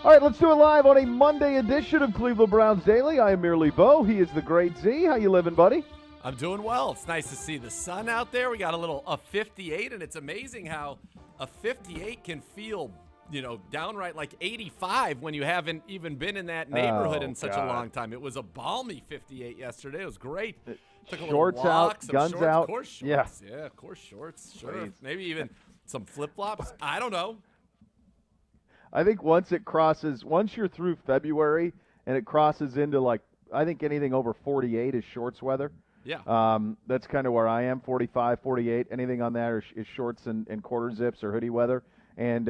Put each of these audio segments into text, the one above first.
All right, let's do it live on a Monday edition of Cleveland Browns Daily. I am merely Beau. He is the great Z. How you living, buddy? I'm doing well. It's nice to see the sun out there. We got a 58, and it's amazing how a 58 can feel, downright like 85 when you haven't even been in that neighborhood in such a long time. It was a balmy 58 yesterday. It was great. Took a shorts little walk, out, some guns shorts, out. Of course, shorts. Yeah, of course, shorts. Sure. Maybe even some flip-flops. I don't know. I think once you're through February and it crosses into I think anything over 48 is shorts weather. Yeah. That's kind of where I am, 45, 48. Anything on that is shorts and quarter zips or hoodie weather. And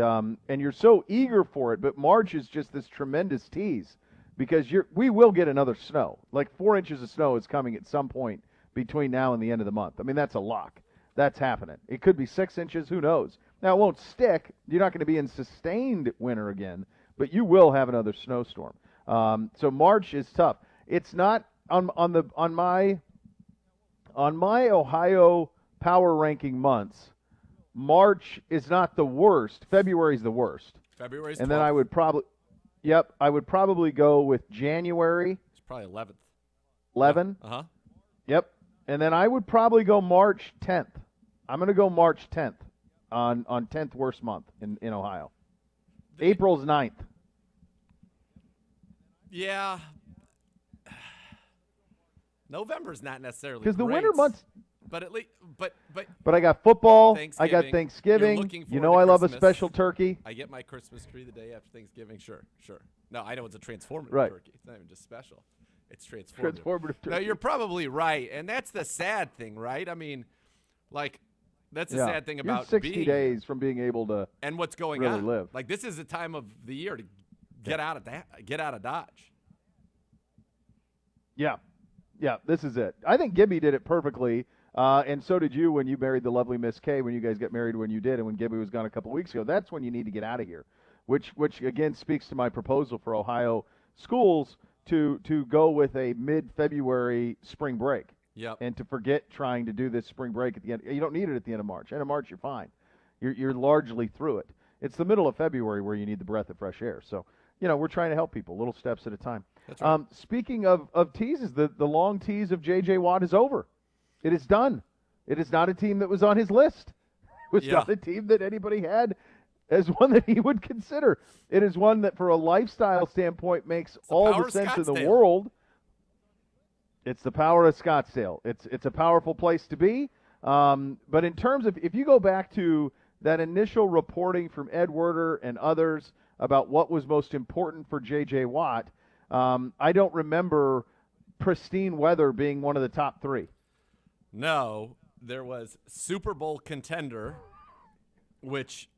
you're so eager for it, but March is just this tremendous tease because we will get another snow. Like 4 inches of snow is coming at some point between now and the end of the month. I mean, that's a lock. That's happening. It could be 6 inches. Who knows? Now, it won't stick. You're not going to be in sustained winter again, but you will have another snowstorm. So March is tough. It's not on my Ohio power ranking months. March is not the worst. February is the worst. February's and 12th. then I would probably go with January. It's probably 11th. 11? Uh-huh. Yep. And then I would probably go March 10th. I'm going to go March 10th on 10th worst month in Ohio. April's 9th. Yeah. November's not necessarily because the great, winter months. But at least, but I got football. I got You're Thanksgiving. looking You forward know to I love a Christmas. special turkey. I get my Christmas tree the day after Thanksgiving. Sure. No, I know it's a transformative Right. turkey. It's not even just special. It's transformative. Transformative turkey. No, you're probably right, and that's the sad thing, right? I mean, that's the sad thing about you're 60 being days from being able to and what's going really on. live. Like this is the time of the year to get out of Dodge. Yeah, this is it. I think Gibby did it perfectly, and so did you when you married the lovely Miss K, when you guys got married when you did, and when Gibby was gone a couple weeks ago. That's when you need to get out of here, which again speaks to my proposal for Ohio schools to go with a mid-February spring break. Yep. And to forget trying to do this spring break at the end. You don't need it at the end of March. End of March, you're fine. You're largely through it. It's the middle of February where you need the breath of fresh air. So, we're trying to help people, little steps at a time. That's right. Speaking of teases, the long tease of J.J. Watt is over. It is done. It is not a team that was on his list. It was not a team that anybody had as one that he would consider. It is one that, for a lifestyle standpoint, makes all the sense in the world. It's the power of Scottsdale. It's a powerful place to be. But in terms of, if you go back to that initial reporting from Ed Werder and others about what was most important for J.J. Watt, I don't remember pristine weather being one of the top three. No, there was Super Bowl contender, which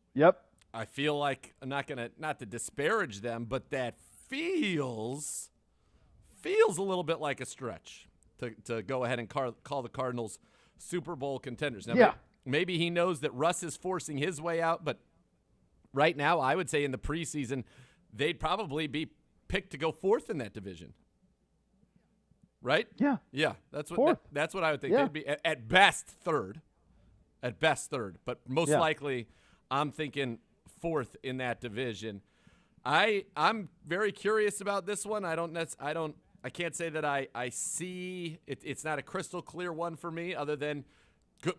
I feel like I'm not to disparage them, but that feels a little bit like a stretch to go ahead and call the Cardinals Super Bowl contenders. Now, maybe he knows that Russ is forcing his way out, but right now I would say in the preseason they'd probably be picked to go fourth in that division. Right? Yeah. Yeah, that's what I would think. Yeah. They'd be at best third. But most likely I'm thinking fourth in that division. I'm very curious about this one. I can't say that I see it. It's not a crystal clear one for me, other than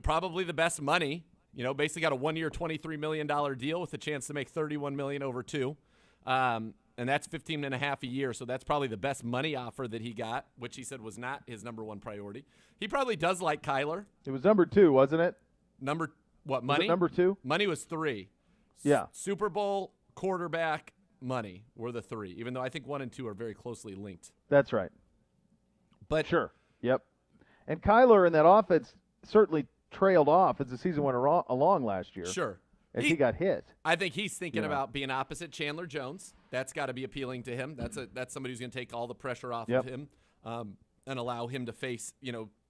probably the best money. Basically got a 1-year, $23 million deal with a chance to make $31 million over 2, and that's $15.5 a year. So that's probably the best money offer that he got, which he said was not his number one priority. He probably does like Kyler. It was number 2, wasn't it? Money? Was it number 2? Money was 3. Yeah. Super Bowl, quarterback, money were the 3, even though I think 1 and 2 are very closely linked. That's right. But sure. Yep. And Kyler in that offense certainly trailed off as the season went along last year. Sure. As he got hit. I think he's thinking about being opposite Chandler Jones. That's got to be appealing to him. That's somebody who's going to take all the pressure off of him and allow him to face,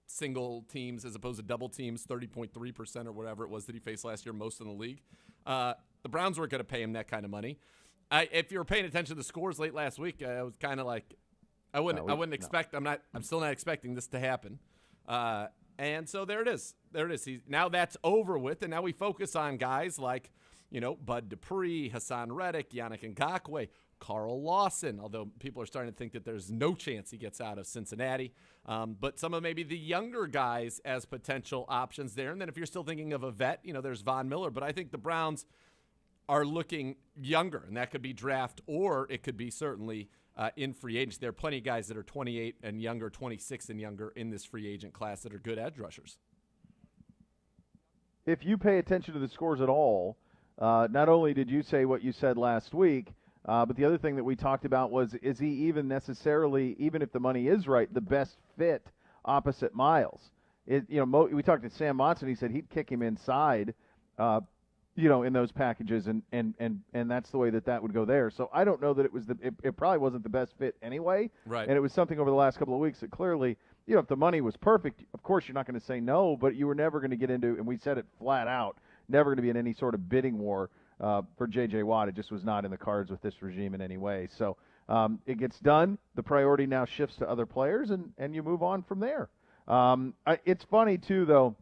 single teams as opposed to double teams, 30.3% or whatever it was that he faced last year, most in the league. The Browns weren't going to pay him that kind of money. If you were paying attention to the scores late last week, I was kind of like, I wouldn't expect. I'm still not expecting this to happen. And so there it is. Now that's over with, and now we focus on guys like, Bud Dupree, Hassan Reddick, Yannick Ngakoue, Carl Lawson, although people are starting to think that there's no chance he gets out of Cincinnati. But some of maybe the younger guys as potential options there. And then if you're still thinking of a vet, there's Von Miller. But I think the Browns are looking younger, and that could be draft, or it could be certainly in free agency. There are plenty of guys that are 28 and younger, 26 and younger in this free agent class that are good edge rushers. If you pay attention to the scores at all, not only did you say what you said last week, but the other thing that we talked about was, is he even necessarily, even if the money is right, the best fit opposite Miles? We talked to Sam Monson. He said he'd kick him inside, in those packages, and that's the way that would go there. So I don't know that it probably wasn't the best fit anyway. Right. And it was something over the last couple of weeks that clearly, if the money was perfect, of course you're not going to say no, but you were never going to get into, and we said it flat out, never going to be in any sort of bidding war for J.J. Watt. It just was not in the cards with this regime in any way. So it gets done. The priority now shifts to other players, and you move on from there. It's funny, too, though.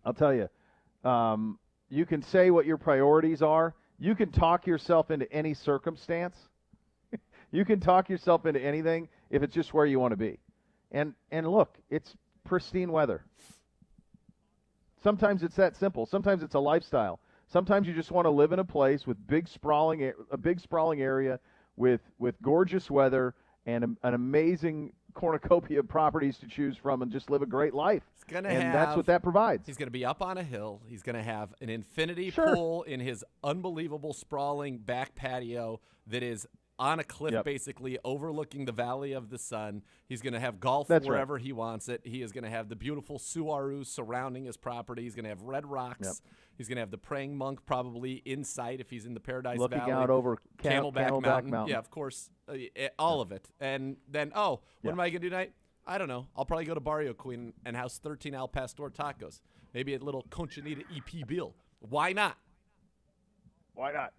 I'll tell you, you can say what your priorities are. You can talk yourself into any circumstance. You can talk yourself into anything if it's just where you want to be. And look, it's pristine weather. Sometimes it's that simple. Sometimes it's a lifestyle. Sometimes you just want to live in a place with a big sprawling area with gorgeous weather and an amazing cornucopia of properties to choose from, and just live a great life. That's what that provides. He's going to be up on a hill. He's going to have an infinity pool in his unbelievable sprawling back patio that is on a cliff, basically overlooking the Valley of the Sun. He's going to have golf wherever he wants it. He is going to have the beautiful Suarus surrounding his property. He's going to have red rocks. Yep. He's going to have the praying monk probably in sight if he's in the Paradise Valley. Looking out over Camelback Mountain. Yeah, of course. All of it. And then, what am I going to do tonight? I don't know. I'll probably go to Barrio Queen and house 13 Al Pastor tacos. Maybe a little Conchinita EP Bill. Why not? Why not?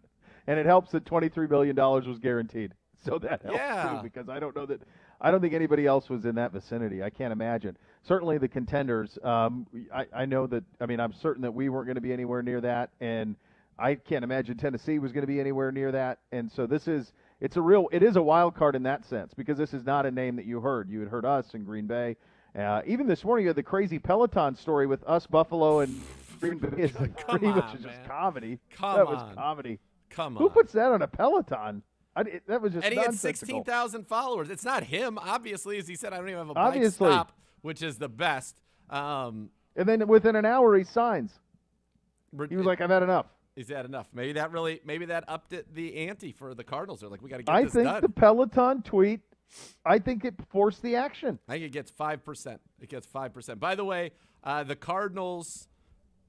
And it helps that $23 billion was guaranteed. So that helps, too, because I don't think anybody else was in that vicinity. I can't imagine. Certainly the contenders, I know that, I'm certain that we weren't going to be anywhere near that, and I can't imagine Tennessee was going to be anywhere near that. And so it is a wild card in that sense, because this is not a name that you heard. You had heard us in Green Bay. Even this morning you had the crazy Peloton story with us, Buffalo, and Green Bay, which is just comedy. That was comedy. Come on. Who puts that on a Peloton? That was just And he had nonsensical. 16,000 followers. It's not him, obviously. As he said, I don't even have a bike stop, which is the best. And then within an hour, he signs. He was like, I've had enough. He's had enough. Maybe that upped the ante for the Cardinals. They're like, we got to get this done. I think the Peloton tweet, I think it forced the action. I think it gets 5%. It gets 5%. By the way, the Cardinals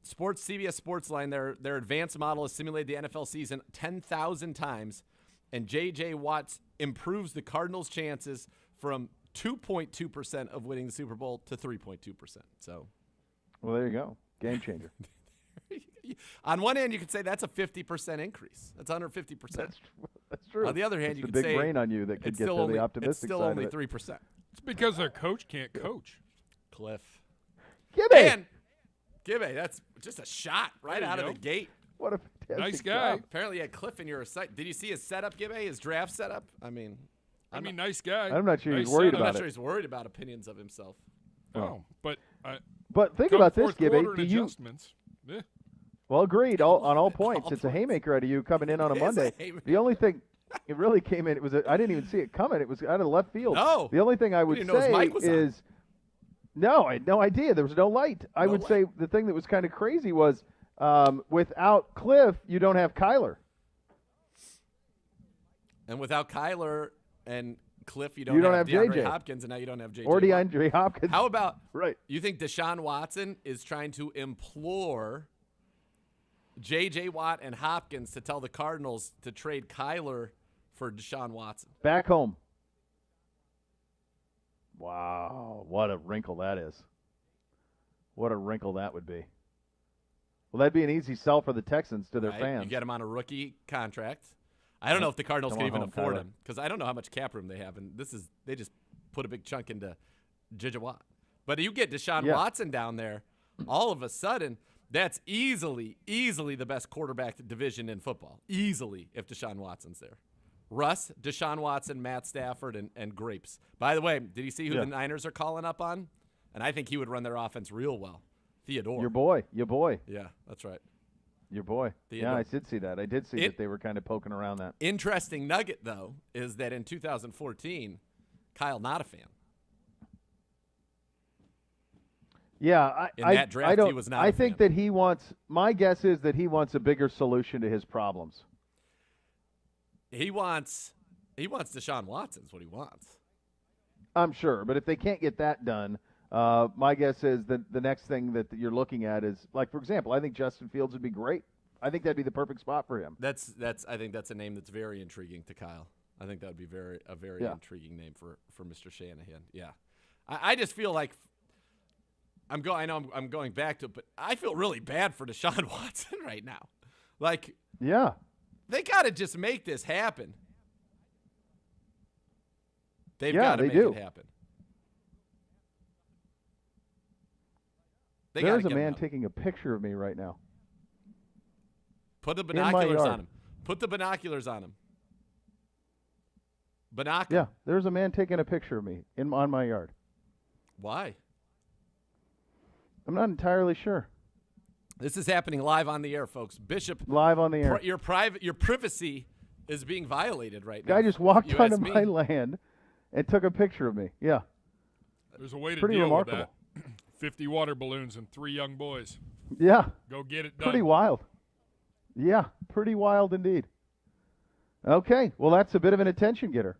CBS Sportsline, their advanced model has simulated the NFL season 10,000 times, and J.J. Watt improves the Cardinals' chances from 2.2% of winning the Super Bowl to 3.2%. So, well, there you go. Game changer. On one hand, you could say that's a 50% increase. That's 150%. That's true. On the other hand, you could say big brain on you that could get to the optimistic It's still side only of it. 3%. It's because their coach can't coach. Cliff. Gibby, that's just a shot right out of the gate. What a fantastic nice guy. job. Apparently, you had Cliff in your sight. Did you see his setup, Gibby? His draft setup? Nice guy. I'm not sure nice he's worried I'm about not it. sure he's worried about opinions of himself. Oh, but think about this, Gibby. Adjustments. Yeah. Well, agreed on all points. It's a haymaker out of you coming in on a Monday. haymaker. The only thing, it really came in. I didn't even see it coming. It was out of left field. No. The only thing I would didn't know his say mic was on. is, no, I had no idea. There was no light. I would say the thing that was kind of crazy was, without Cliff, you don't have Kyler. And without Kyler and Cliff, you don't have DeAndre JJ. Hopkins, and now you don't have JJ. Or DeAndre Hopkins. How about right? You think Deshaun Watson is trying to implore J.J. Watt and Hopkins to tell the Cardinals to trade Kyler for Deshaun Watson? Back home. Wow, what a wrinkle that is. What a wrinkle that would be. Well, that'd be an easy sell for the Texans to their fans. You get him on a rookie contract. I don't know if the Cardinals can even afford him, because I don't know how much cap room they have, and they just put a big chunk into J.J. Watt. But you get Deshaun Watson down there, all of a sudden, that's easily the best quarterback division in football. Easily, if Deshaun Watson's there. Russ, Deshaun Watson, Matt Stafford, and Grapes. By the way, did you see who the Niners are calling up on? And I think he would run their offense real well. Theodore. Your boy. Yeah, that's right. Your boy. Theodore. Yeah, I did see that. I did see that they were kind of poking around that. Interesting nugget, though, is that in 2014, Kyle not a fan. Yeah, in that draft, he was not. I think that he wants. My guess is that he wants a bigger solution to his problems. He wants Deshaun Watson is what he wants. I'm sure, but if they can't get that done, my guess is that the next thing that you're looking at is, like, for example, I think Justin Fields would be great. I think that'd be the perfect spot for him. I think that's a name that's very intriguing to Kyle. I think that would be a very intriguing name for Mr. Shanahan. Yeah, I just feel like I know I'm going back to it, but I feel really bad for Deshaun Watson right now. Like, yeah, they got to just make this happen. They've got to make it happen. There's a man taking a picture of me right now. Put the binoculars on him. Put the binoculars on him. Yeah, there's a man taking a picture of me on my yard. Why? I'm not entirely sure. This is happening live on the air, folks. Bishop, live on the air. Your privacy is being violated right now. Guy just walked onto my land and took a picture of me. Yeah. There's a way to Pretty deal remarkable. with that. 50 water balloons and 3 young boys. Yeah. Go get it done. Pretty wild. Yeah, pretty wild indeed. Okay, well, that's a bit of an attention getter.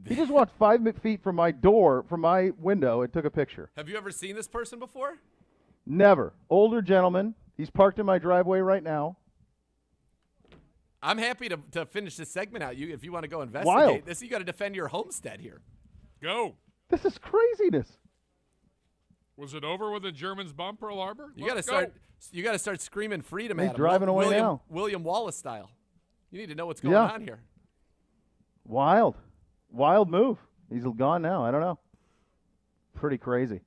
He just walked 5 feet from my door, from my window, and took a picture. Have you ever seen this person before? Never. Older gentleman. He's parked in my driveway right now. I'm happy to finish this segment out. If you want to go investigate Wild. this, you got to defend your homestead here. Go. This is craziness. Was it over with the Germans bomb Pearl Harbor? You got to start. You got to start screaming freedom He's at him. driving away now. William Wallace style. You need to know what's going on here. Wild move. He's gone now. I don't know. Pretty crazy.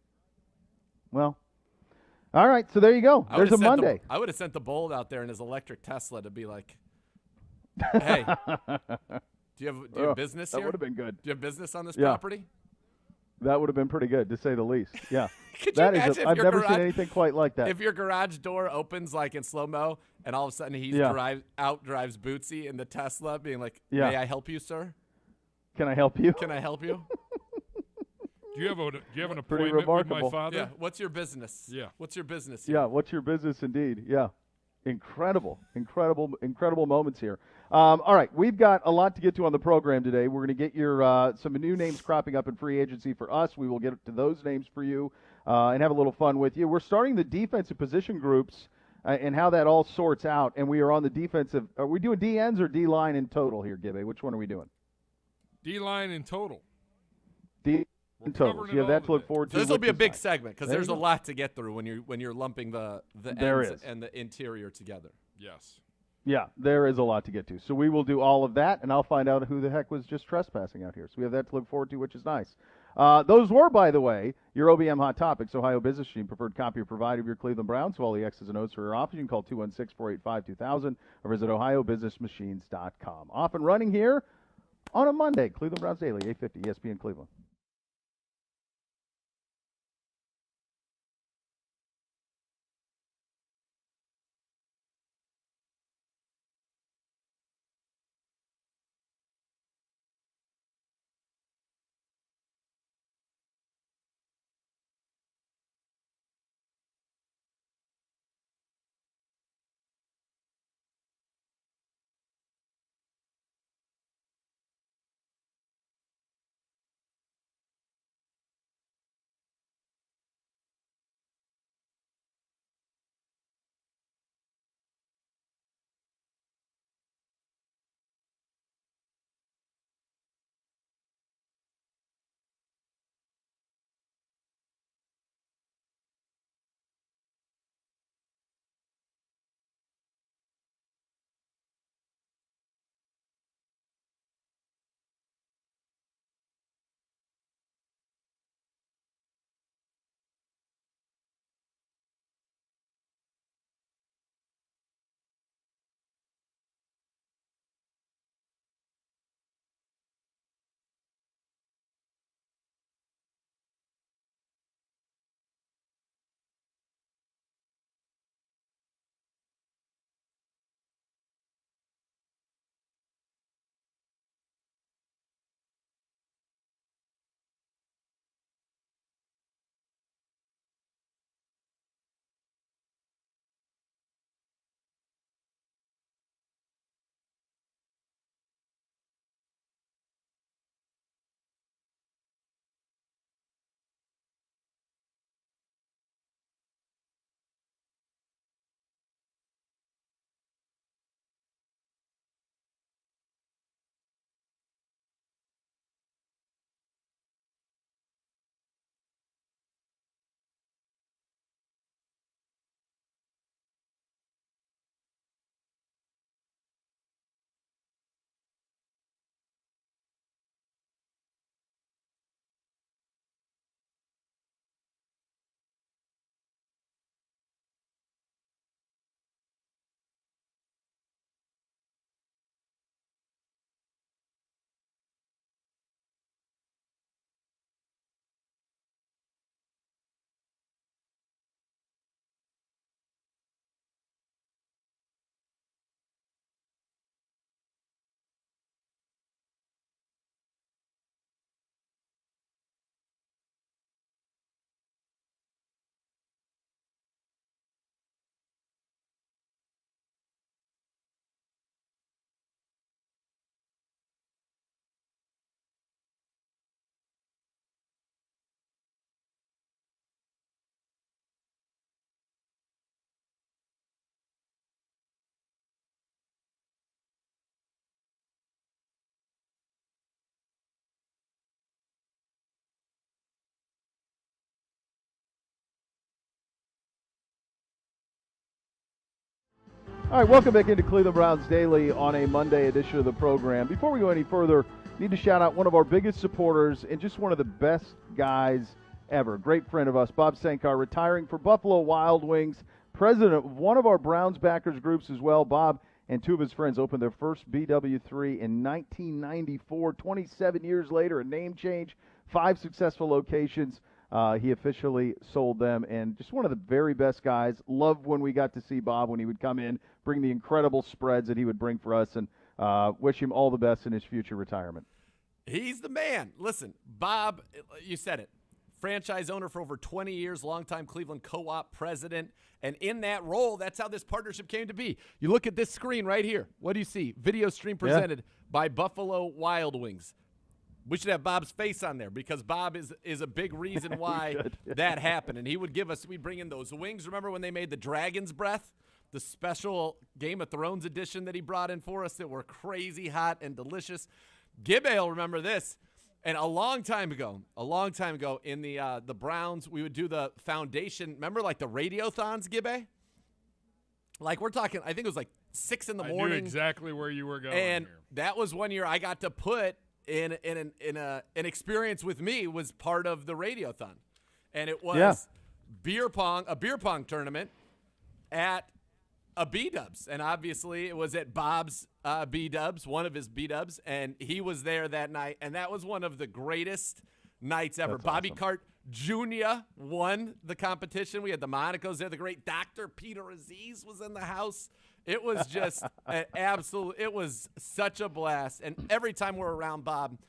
Well, all right. So there you go. There's a Monday. I would have sent the Bold out there in his electric Tesla to be like, "Hey, do you have business here? That would have been good. Do you have business on this property?" That would have been pretty good, to say the least. Yeah. Could you imagine I've never seen anything quite like that. If your garage door opens like in slow-mo and all of a sudden he drives Bootsy in the Tesla being like, "May I help you, sir? Can I help you? Can I help you?" Do you have an appointment with my father? Yeah. What's your business? Yeah. What's your business here? Yeah, what's your business indeed? Yeah. Incredible moments here. All right, we've got a lot to get to on the program today. We're going to get your some new names cropping up in free agency for us. We will get to those names for you and have a little fun with you. We're starting the defensive position groups and how that all sorts out, and we are on the defensive. Are we doing D-ends or D-line in total here, Gibby? Which one are we doing? D-line in total. D in total. So you have that to look forward to. So this will be a big segment because there's a lot to get through when you're lumping the ends and the interior together. Yes. Yeah, there is a lot to get to. So we will do all of that, and I'll find out who the heck was just trespassing out here. So we have that to look forward to, which is nice. Those were, by the way, your OBM Hot Topics, Ohio Business Machine, preferred copy or provider of your Cleveland Browns. So all the X's and O's for your office, you can call 216-485-2000 or visit ohiobusinessmachines.com. Off and running here on a Monday. Cleveland Browns Daily, 850 ESPN Cleveland. All right, welcome back into Cleveland Browns Daily on a Monday edition of the program. Before we go any further, need to shout out one of our biggest supporters and just one of the best guys ever. Great friend of us, Bob Sankar, retiring for Buffalo Wild Wings, president of one of our Browns backers groups as well. Bob and two of his friends opened their first BW3 in 1994. 27 years later, a name change, 5 successful locations. He officially sold them, and just one of the very best guys. Loved when we got to see Bob when he would come in, bring the incredible spreads that he would bring for us, and wish him all the best in his future retirement. He's the man. Listen, Bob, you said it. Franchise owner for over 20 years, longtime Cleveland co-op president. And in that role, that's how this partnership came to be. You look at this screen right here. What do you see? Video stream presented by Buffalo Wild Wings. We should have Bob's face on there because Bob is a big reason why that happened. And he would give us, we'd bring in those wings. Remember when they made the Dragon's Breath, the special Game of Thrones edition that he brought in for us that were crazy hot and delicious? Gibbe will remember this. And a long time ago in the Browns, we would do the foundation. Remember like the radiothons, Gibbe? Like we're talking, I think it was like 6 in the morning. I knew exactly where you were going. And here. that was one year I got to put in an experience with me was part of the radiothon, and it was a beer pong tournament at a B-Dubs, and obviously it was at Bob's B-Dubs, one of his B-Dubs, and he was there that night, and that was one of the greatest nights ever. That's Bobby awesome. Cart Jr. won the competition. We had the Monicos there. The great Dr. Peter Aziz was in the house. It was just an absolute – it was such a blast. And every time we're around Bob,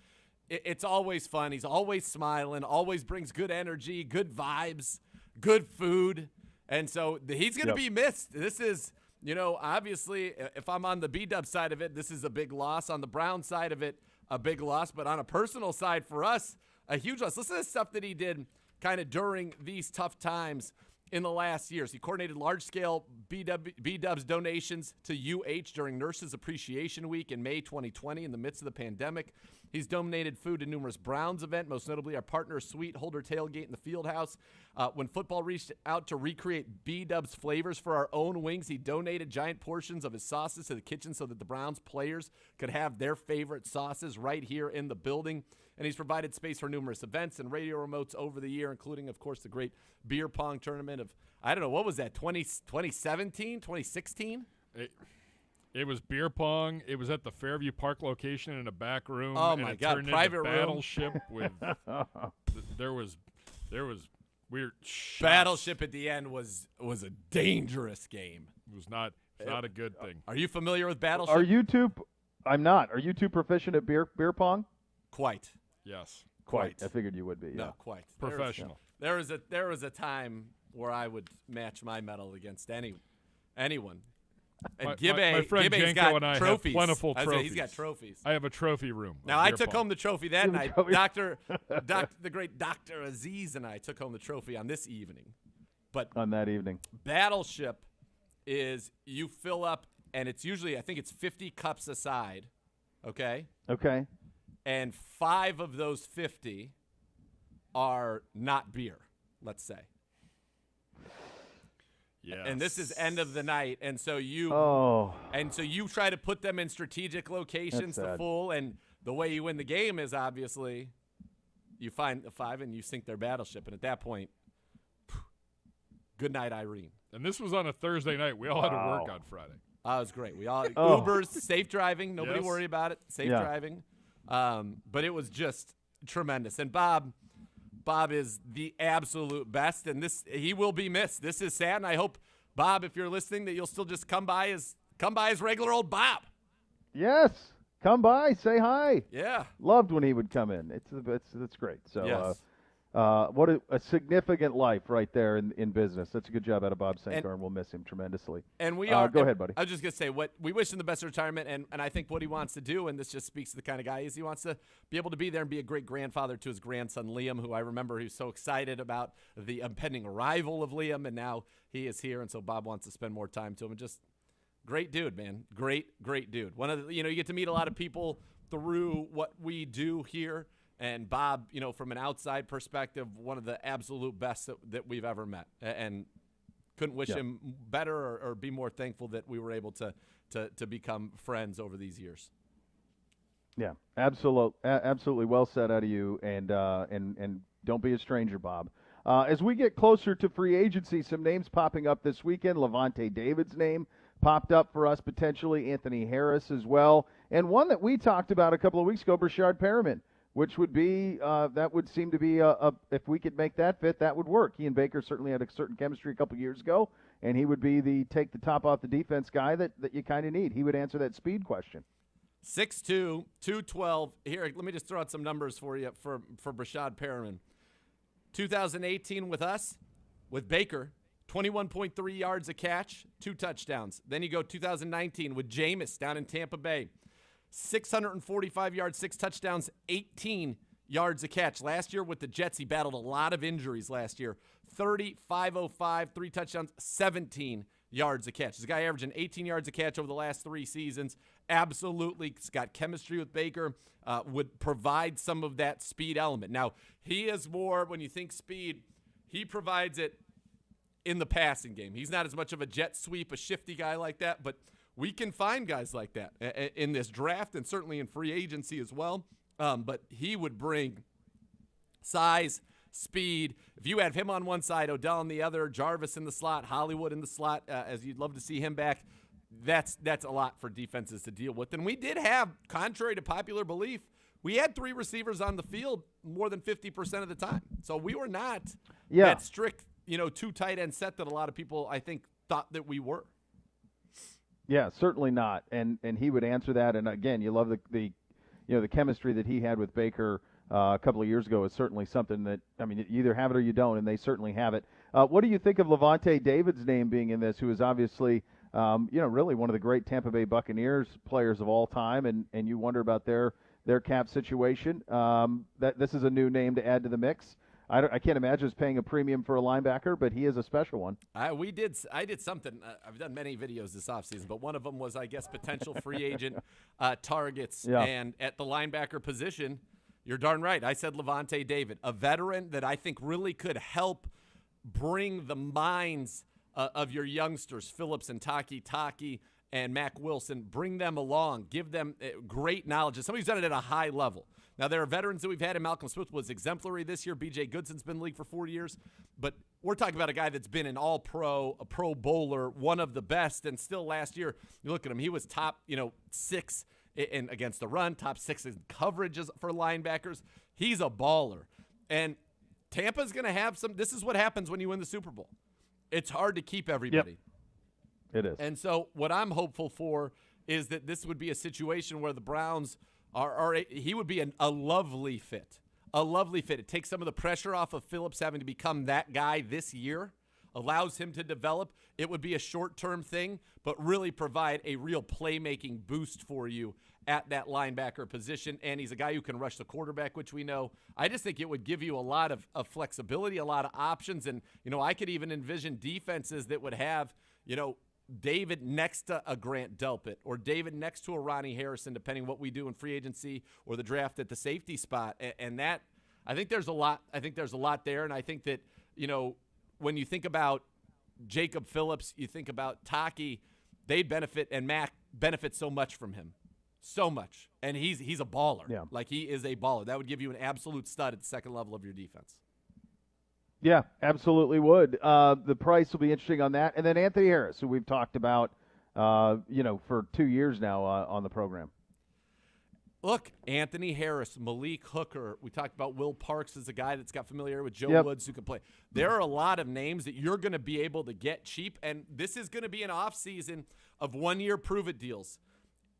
it's always fun. He's always smiling, always brings good energy, good vibes, good food. And so he's going to be missed. This is, obviously, if I'm on the B-Dub side of it, this is a big loss. On the Brown side of it, a big loss. But on a personal side for us, a huge loss. Listen to the stuff that he did kind of during these tough times in the last years. He coordinated large-scale B-Dubs donations to UH during Nurses Appreciation Week in May 2020 in the midst of the pandemic. He's donated food to numerous Browns events, most notably our partner Sweet Holder Tailgate in the Fieldhouse. When football reached out to recreate B-Dubs flavors for our own wings, he donated giant portions of his sauces to the kitchen so that the Browns players could have their favorite sauces right here in the building. And he's provided space for numerous events and radio remotes over the year, including, of course, the great beer pong tournament of, I don't know, what was that, 2017, 2016? It was beer pong. It was at the Fairview Park location in a back room. Oh, and my it God, turned private into room. Battleship with there was weird shots. Battleship at the end was a dangerous game. It was not a good thing. Are you familiar with Battleship? Are you two? I'm not. Are you two proficient at beer pong? Quite. Yes. Quite. I figured you would be. Yeah. No, quite. Professional. There was a time where I would match my medal against anyone. And My Gibbe's friend Janko got and I trophies. have plentiful I was trophies. He's got trophies. I have a trophy room. Now, I took home the trophy that night. trophy. The great Dr. Aziz and I took home the trophy on this evening. But On that evening. Battleship is you fill up, and it's usually, I think it's 50 cups a side, okay? Okay. And 5 of those 50 are not beer, let's say. Yes. And this is end of the night, and so you try to put them in strategic locations That's to sad. full, and the way you win the game is obviously you find the 5 and you sink their battleship, and at that point, good night, Irene. And this was on a Thursday night. We all had to work on Friday. It was great. We all Oh. Ubers, safe driving, nobody Yes. worry about it, safe Yeah. driving. But it was just tremendous, and Bob is the absolute best, and he will be missed. This is sad, and I hope, Bob, if you're listening, that you'll still just come by as regular old Bob. Yes. Come by, say hi. Yeah. Loved when he would come in. It's great. So, Yes. what a significant life right there in business. That's a good job out of Bob Sankar, and we'll miss him tremendously. And we Go ahead, buddy. I was just going to say, we wish him the best retirement, and I think what he wants to do, and this just speaks to the kind of guy he is, he wants to be able to be there and be a great grandfather to his grandson, Liam, who I remember he was so excited about the impending arrival of Liam, and now he is here, and so Bob wants to spend more time to him. And just great dude, man. Great dude. One of the, you get to meet a lot of people through what we do here. And Bob, from an outside perspective, one of the absolute best that we've ever met. And couldn't wish him better or be more thankful that we were able to become friends over these years. Yeah, absolutely well said out of you, and don't be a stranger, Bob. As we get closer to free agency, some names popping up this weekend. Lavonte David's name popped up for us potentially, Anthony Harris as well, and one that we talked about a couple of weeks ago, Brashard Perriman, which would be that would seem to be if we could make that fit, that would work. He and Baker certainly had a certain chemistry a couple of years ago, and he would be the take the top off the defense guy that you kind of need. He would answer that speed question. 6'2", 212. Here, let me just throw out some numbers for you for Brashard Perriman. 2018 with us, with Baker, 21.3 yards a catch, 2 touchdowns. Then you go 2019 with Jameis down in Tampa Bay, 645 yards, 6 touchdowns, 18 yards a catch. Last year with the Jets, he battled a lot of injuries last year. 505, 3 touchdowns, 17 yards a catch. This guy averaging 18 yards a catch over the last 3 seasons. Absolutely, he's got chemistry with Baker, would provide some of that speed element. Now, he is more, when you think speed, he provides it in the passing game. He's not as much of a jet sweep, a shifty guy like that, but we can find guys like that in this draft and certainly in free agency as well. But he would bring size, speed. If you have him on one side, Odell on the other, Jarvis in the slot, Hollywood in the slot, as you'd love to see him back, that's a lot for defenses to deal with. And we did have, contrary to popular belief, we had 3 receivers on the field more than 50% of the time. So we were not that strict, 2 tight end set that a lot of people, I think, thought that we were. Yeah, certainly not. And he would answer that. And again, you love the chemistry that he had with Baker a couple of years ago is certainly something that, I mean, you either have it or you don't, and they certainly have it. What do you think of Lavonte David's name being in this, who is obviously, really one of the great Tampa Bay Buccaneers players of all time, and you wonder about their cap situation? That this is a new name to add to the mix. I can't imagine us paying a premium for a linebacker, but he is a special one. I did something. I've done many videos this offseason, but one of them was, I guess, potential free agent targets. Yeah. And at the linebacker position, you're darn right. I said Lavonte David, a veteran that I think really could help bring the minds of your youngsters, Phillips and Taki and Mac Wilson, bring them along, give them great knowledge. And somebody's done it at a high level. Now, there are veterans that we've had, and Malcolm Smith was exemplary this year. B.J. Goodson's been in the league for 4 years. But we're talking about a guy that's been an all-pro, a pro bowler, one of the best, and still last year, you look at him, he was top 6 in against the run, top 6 in coverages for linebackers. He's a baller. And Tampa's going to have some – this is what happens when you win the Super Bowl. It's hard to keep everybody. Yep. It is. And so what I'm hopeful for is that this would be a situation where the Browns – he would be a lovely fit. A lovely fit. It takes some of the pressure off of Phillips having to become that guy this year, allows him to develop. It would be a short-term thing, but really provide a real playmaking boost for you at that linebacker position. And he's a guy who can rush the quarterback, which we know. I just think it would give you a lot of flexibility, a lot of options. And, I could even envision defenses that would have, David next to a Grant Delpit or David next to a Ronnie Harrison, depending what we do in free agency or the draft at the safety spot. And that, I think there's a lot. I think there's a lot there. And I think that, when you think about Jacob Phillips, you think about Taki, they benefit, and Mac benefits so much from him. So much. And he's a baller. Yeah. Like, he is a baller. That would give you an absolute stud at the second level of your defense. Yeah, absolutely would. The price will be interesting on that. And then Anthony Harris, who we've talked about, for 2 years now on the program. Look, Anthony Harris, Malik Hooker. We talked about Will Parks as a guy that's got familiarity with Joe Woods who can play. There are a lot of names that you're going to be able to get cheap, and this is going to be an offseason of one-year prove-it deals.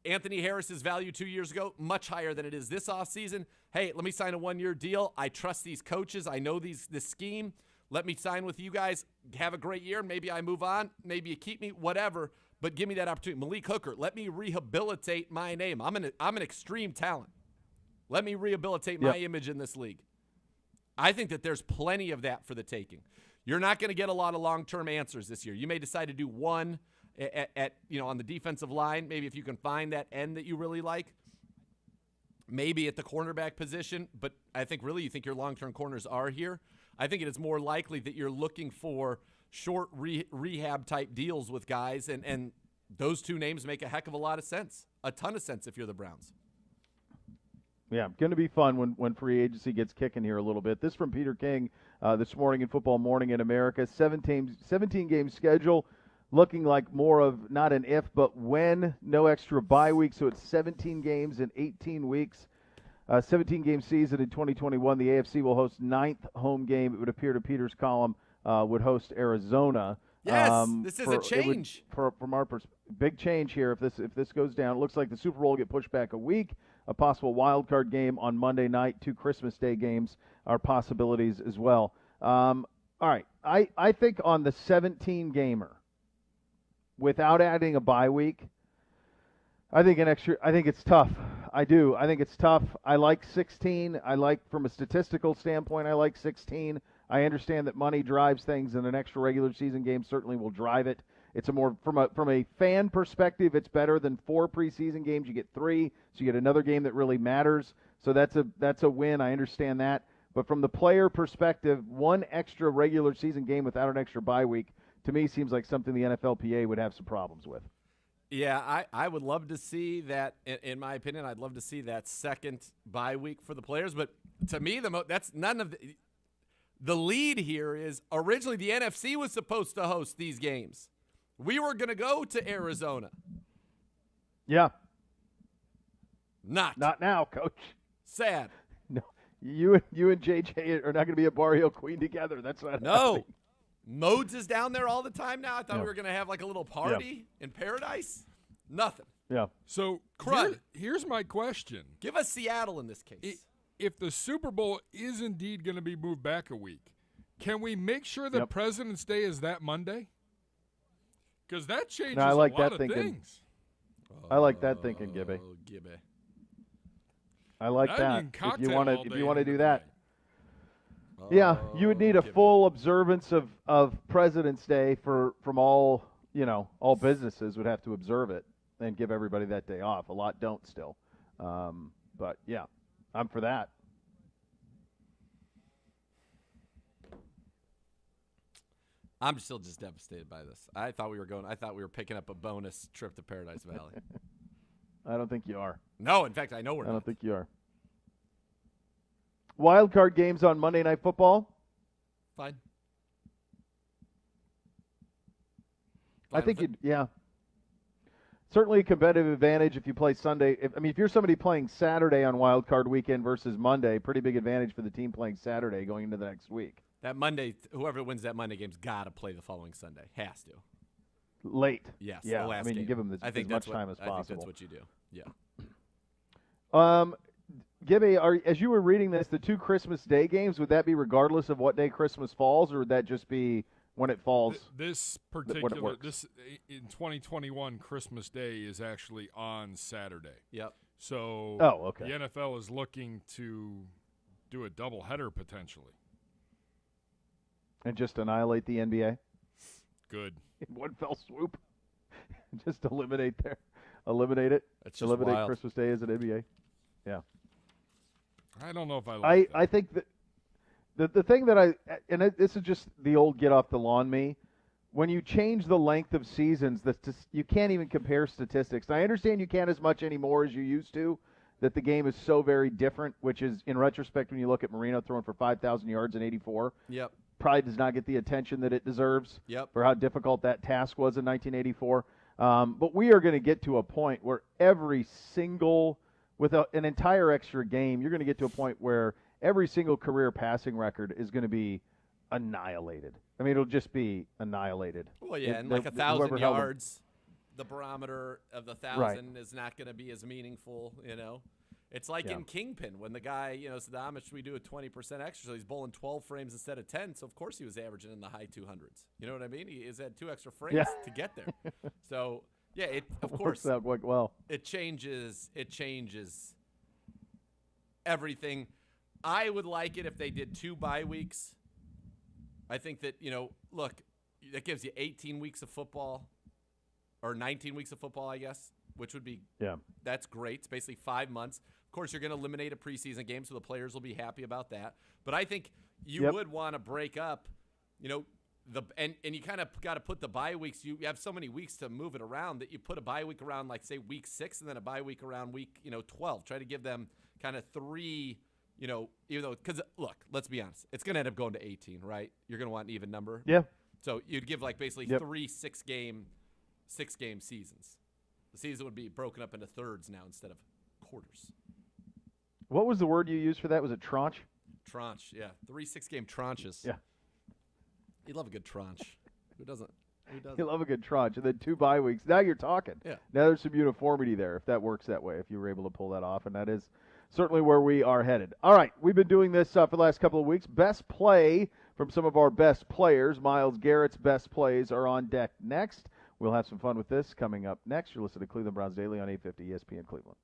Anthony Harris's value 2 years ago, much higher than it is this offseason. Hey, let me sign a one-year deal. I trust these coaches. I know this scheme. Let me sign with you guys. Have a great year. Maybe I move on. Maybe you keep me, whatever. But give me that opportunity. Malik Hooker, let me rehabilitate my name. I'm an extreme talent. Let me rehabilitate my image in this league. I think that there's plenty of that for the taking. You're not going to get a lot of long-term answers this year. You may decide to do one at on the defensive line, maybe if you can find that end that you really like, maybe at the cornerback position, but I think really you think your long-term corners are here. I think it is more likely that you're looking for short rehab type deals with guys, and those two names make a heck of a lot of sense, a ton of sense if you're the Browns. Yeah, going to be fun when free agency gets kicking here a little bit. This from Peter King this morning in Football Morning in America. 17-game schedule, looking like more of not an if, but when. No extra bye week, so it's 17 games in 18 weeks. 17-game season in 2021. The AFC will host 9th home game. It would appear to Peter's column would host Arizona. Yes, this is a change. From our perspective, big change here if this goes down. It looks like the Super Bowl will get pushed back a week. A possible wild card game on Monday night. 2 Christmas Day games are possibilities as well. All right, I think on the 17-gamer, without adding a bye week, I think it's tough. I do. I think it's tough. I like 16. From a statistical standpoint, I like 16. I understand that money drives things, and an extra regular season game certainly will drive it. It's a more from a fan perspective, it's better than 4 preseason games. You get 3, so you get another game that really matters. So that's a win. I understand that. But from the player perspective, 1 extra regular season game without an extra bye week to me seems like something the NFLPA would have some problems with. Yeah, I would love to see that. In my opinion, I'd love to see that second bye week for the players. But to me, that's none of the lead here is originally the NFC was supposed to host these games. We were going to go to Arizona. Yeah. Not now, Coach. Sad. No, you and JJ are not going to be at Barrio Queen together. That's not happening. Modes is down there all the time now. I thought we were going to have like a little party in paradise. Nothing. Yeah. So here's my question. Give us Seattle in this case. If the Super Bowl is indeed going to be moved back a week, can we make sure that President's Day is that Monday? Because that changes a lot of things. I like that thinking, Gibby. I like that. If you want to do that. Yeah, you would need a full observance of President's Day from all businesses would have to observe it and give everybody that day off. A lot don't still. But yeah, I'm for that. I'm still just devastated by this. I thought we were picking up a bonus trip to Paradise Valley. I don't think you are. No, in fact, I know we're not. I don't think you are. Wild card games on Monday Night Football. Fine. I think certainly a competitive advantage if you play Sunday. If you're somebody playing Saturday on Wild Card Weekend versus Monday, pretty big advantage for the team playing Saturday going into the next week. That Monday, whoever wins that Monday game's got to play the following Sunday. Has to. Late. Yes. Yeah. The last game. You give them as much time as possible. I think that's what you do. Yeah. Gibby, as you were reading this, the 2 Christmas Day games, would that be regardless of what day Christmas falls, or would that just be when it falls? This in 2021 Christmas Day is actually on Saturday. Yep. So okay. The NFL is looking to do a doubleheader potentially. And just annihilate the NBA? Good. In one fell swoop? Just eliminate it. That's just eliminate wild. Christmas Day as an NBA? Yeah. I don't know if I like that. I think that the thing that this is just the old get off the lawn me. When you change the length of seasons, you can't even compare statistics. And I understand you can't as much anymore as you used to, that the game is so very different, which is, in retrospect, when you look at Marino throwing for 5,000 yards in 84, probably does not get the attention that it deserves for how difficult that task was in 1984. But we are going to get to a point where every single – with an entire extra game, you're going to get to a point where every single career passing record is going to be annihilated. I mean, it'll just be annihilated. Well, yeah, and like 1,000 yards, the barometer of the 1,000 is not going to be as meaningful, It's like in Kingpin when the guy, said, how much we do a 20% extra, so he's bowling 12 frames instead of 10, so of course he was averaging in the high 200s. You know what I mean? He has had 2 extra frames to get there. So... yeah, of course. That worked well. It changes everything. I would like it if they did 2 bye weeks. I think that, look, that gives you 18 weeks of football or 19 weeks of football, I guess, which would be that's great. It's basically 5 months. Of course, you're going to eliminate a preseason game, so the players will be happy about that. But I think you would want to break up, and you kind of got to put the bye weeks. You have so many weeks to move it around that you put a bye week around, like say week 6, and then a bye week around week 12. Try to give them kind of 3. Even though, because look, let's be honest, it's going to end up going to 18, right? You're going to want an even number. Yeah. So you'd give like basically 3 6-game seasons. The season would be broken up into thirds now instead of quarters. What was the word you used for that? Was it tranche? Tranche, yeah. 3 6-game tranches. Yeah. You love a good tranche. Who doesn't? You love a good tranche. And then 2 bye weeks. Now you're talking. Yeah. Now there's some uniformity there if that works that way, if you were able to pull that off. And that is certainly where we are headed. All right. We've been doing this for the last couple of weeks. Best play from some of our best players. Myles Garrett's best plays are on deck next. We'll have some fun with this coming up next. You're listening to Cleveland Browns Daily on 850 ESPN Cleveland.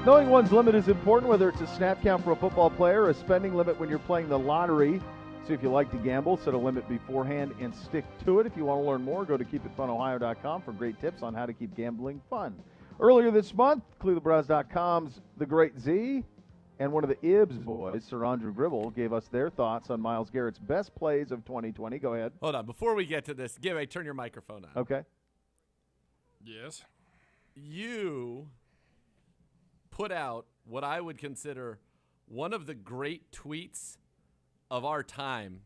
Knowing one's limit is important, whether it's a snap count for a football player or a spending limit when you're playing the lottery. So if you like to gamble, set a limit beforehand and stick to it. If you want to learn more, go to keepitfunohio.com for great tips on how to keep gambling fun. Earlier this month, ClevelandBrowns.com's The Great Z and one of the Ibs boys, Sir Andrew Gribble, gave us their thoughts on Myles Garrett's best plays of 2020. Go ahead. Hold on. Before we get to this, turn your microphone on. Okay. Yes. You put out what I would consider one of the great tweets of our time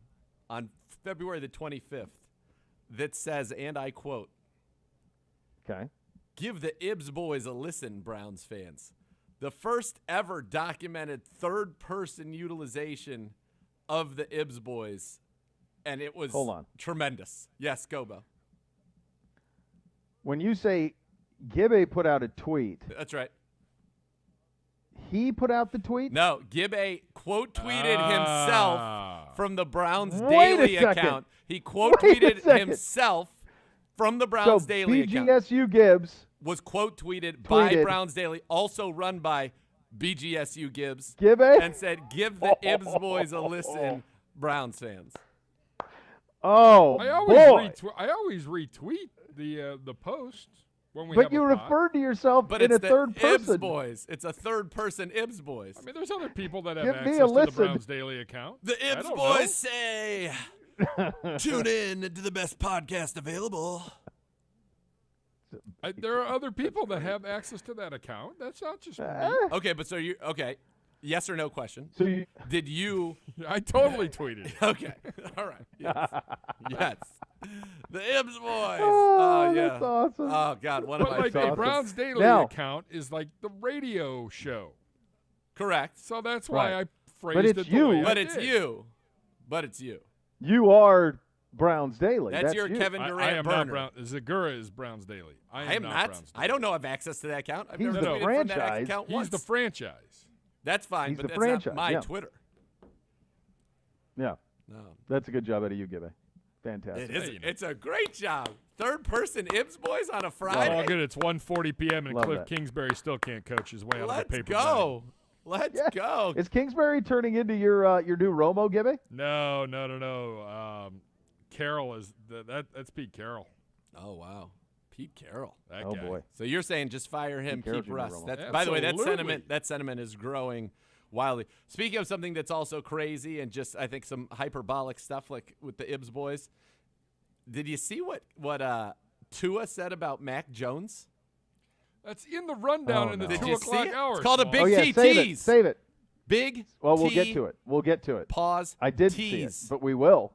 on February the 25th that says, and I quote, okay, "Give the Ibs boys a listen, Browns fans. The first ever documented third-person utilization of the Ibs boys." And it was tremendous. Yes, go, Beau. When you say Gibbe put out a tweet. That's right. He put out the tweet? No, Gibbe quote tweeted himself from the Browns Daily account. He quote tweeted himself from the Browns Daily account. BGSU Gibbs was quote tweeted by Browns Daily, also run by BGSU Gibbs, Gibbe? And said, "Give the Ibs boys a listen, Browns fans." Oh, I always retweet the post. But you referred to yourself in a third person. Ibs boys. It's a third person Ibs boys. I mean, there's other people that have access to the Browns Daily account. The Ibs boys say, "Tune in to the best podcast available." There are other people that have access to that account. That's not just me. Okay, but so you yes or no question. So did you? I totally tweeted. Okay, all right. Yes, yes. The Ibs boys. Oh, yeah. That's awesome. Oh God, one of my favorites. The Browns Daily account is like the radio show. Correct. So that's why I phrased but it it's the you. way But I it's did. you. But it's you. You are Browns Daily. That's your you. Kevin Durant I am burner. not Brown. Zegura is Browns Daily. I am not Browns Daily. I don't know I have access to that account. I've He's never the tweeted franchise. from that account once. He's the franchise. That's fine, He's but the that's franchise, not my yeah. Twitter. Yeah. No. That's a good job out of you, Gibbe. Fantastic. It is. It's a great job. Third person Ibs boys on a Friday. Oh, good. It's 1:40 p.m. and Love Cliff that. Kingsbury still can't coach his way out of the paper. Let's Yeah. go. Is Kingsbury turning into your new Romo, Gibbe? No. Carroll is that's Pete Carroll. Oh wow, Pete Carroll. That Oh guy. boy. So you're saying just fire him, Pete Carroll's keep your Russ. Romo. That's, by the way, Absolutely. that sentiment is growing wildly. Speaking of something that's also crazy and just I think some hyperbolic stuff like with the Ibs boys. Did you see what Tua said about Mac Jones? That's in the rundown in the Did 2 you see o'clock it? hour. It's called a Smalls. big Oh, yeah, T tease. Save it. Big Well, we'll T, get to it. We'll get to it. Pause. I did tease. see it, but we will.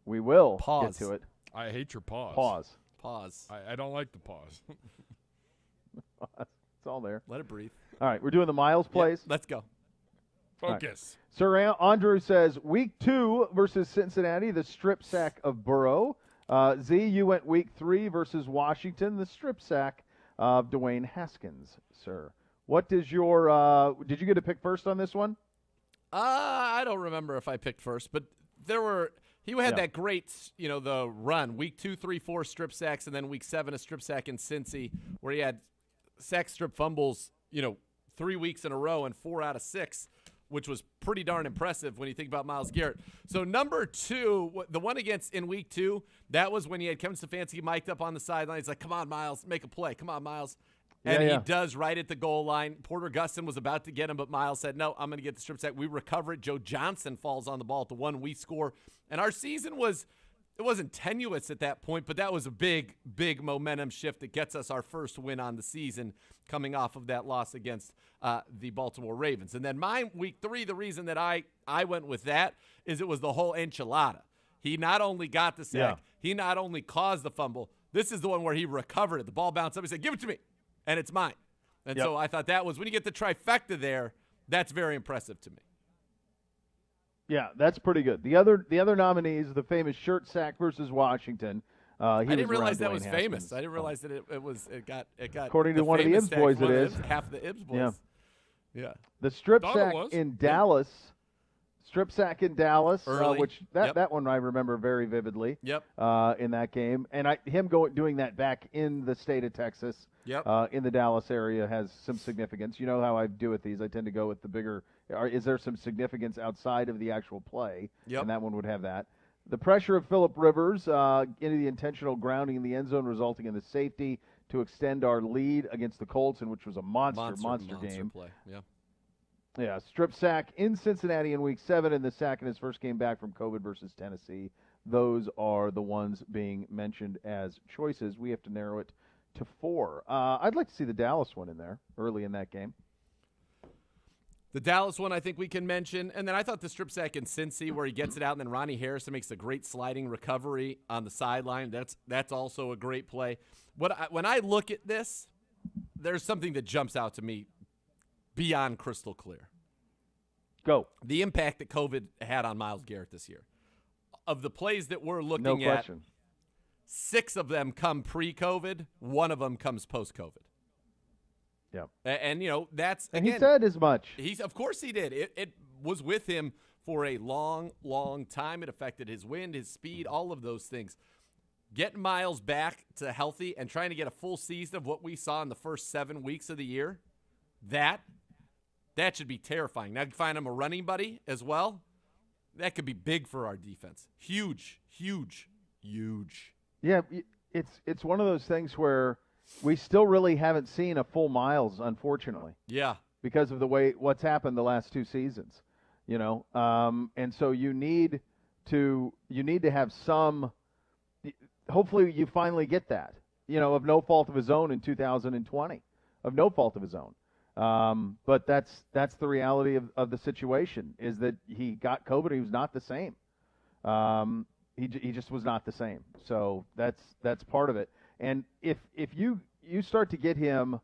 We will Pause. get to it. I hate your pause. Pause. I don't like the pause. It's all there. Let it breathe. All right, we're doing the Miles plays. Yeah, let's go. Focus. Sir Andrew says, Week 2 versus Cincinnati, the strip sack of Burrow. Z, you went Week 3 versus Washington, the strip sack of Dwayne Haskins, sir. What does your did you get a pick first on this one? I don't remember if I picked first, but he had that great, the run, Week 2, 3, 4 strip sacks, and then Week 7 a strip sack in Cincy where he had sack strip fumbles, 3 weeks in a row and 4 out of 6. Which was pretty darn impressive when you think about Myles Garrett. So number 2, the one in Week 2, that was when he had Kevin Stefanski mic'd up on the sideline. He's like, "Come on, Myles, make a play. Come on, Myles." And he does right at the goal line. Porter Gustin was about to get him, but Myles said, "No, I'm going to get the strip sack." We recover it. Joe Johnson falls on the ball at the 1. We score. And our season it wasn't tenuous at that point, but that was a big, big momentum shift that gets us our first win on the season coming off of that loss against the Baltimore Ravens. And then my Week 3, the reason that I went with that is it was the whole enchilada. He not only got the sack, he not only caused the fumble. This is the one where he recovered it. The ball bounced up. He said, "Give it to me," and it's mine. And so I thought that was, when you get the trifecta there, that's very impressive to me. Yeah, that's pretty good. The other nominees, the famous shirt sack versus Washington. I didn't realize that was famous. I didn't realize that it got according to one of the Ibs boys. It is half the Ibs boys. Yeah. The strip Thought sack it was. in Dallas. strip sack in Dallas, Early. that one I remember very vividly. Yep. In that game, and him doing that back in the state of Texas. Yep. In the Dallas area has some significance. You know how I do with these. I tend to go with the bigger. Is there some significance outside of the actual play? Yep. And that one would have that. The pressure of Phillip Rivers into the intentional grounding in the end zone, resulting in the safety to extend our lead against the Colts, which was a monster game. Play. Yeah. Yeah, strip sack in Cincinnati in Week 7, and the sack in his first game back from COVID versus Tennessee. Those are the ones being mentioned as choices. We have to narrow it to 4. I'd like to see the Dallas one in there early in that game. The Dallas one I think we can mention. And then I thought the strip sack in Cincy where he gets it out and then Ronnie Harrison makes a great sliding recovery on the sideline. That's also a great play. When I look at this, there's something that jumps out to me beyond crystal clear. Go. The impact that COVID had on Myles Garrett this year. Of the plays that we're looking no question. 6 of them come pre-COVID. 1 of them comes post-COVID. Yeah, and that's and again, he said as much. Of course he did. It was with him for a long, long time. It affected his wind, his speed, all of those things. Getting Myles back to healthy and trying to get a full season of what we saw in the first 7 weeks of the year, that should be terrifying. Now find him a running buddy as well. That could be big for our defense. Huge, huge, huge. Yeah, it's one of those things where we still really haven't seen a full Myles, unfortunately. Yeah. Because of what's happened the last 2 seasons, and so you need to have some. Hopefully, you finally get that, of no fault of his own in 2020, of no fault of his own. But that's the reality of the situation, is that he got COVID. He was not the same. He just was not the same. So that's part of it. And if you start to get him,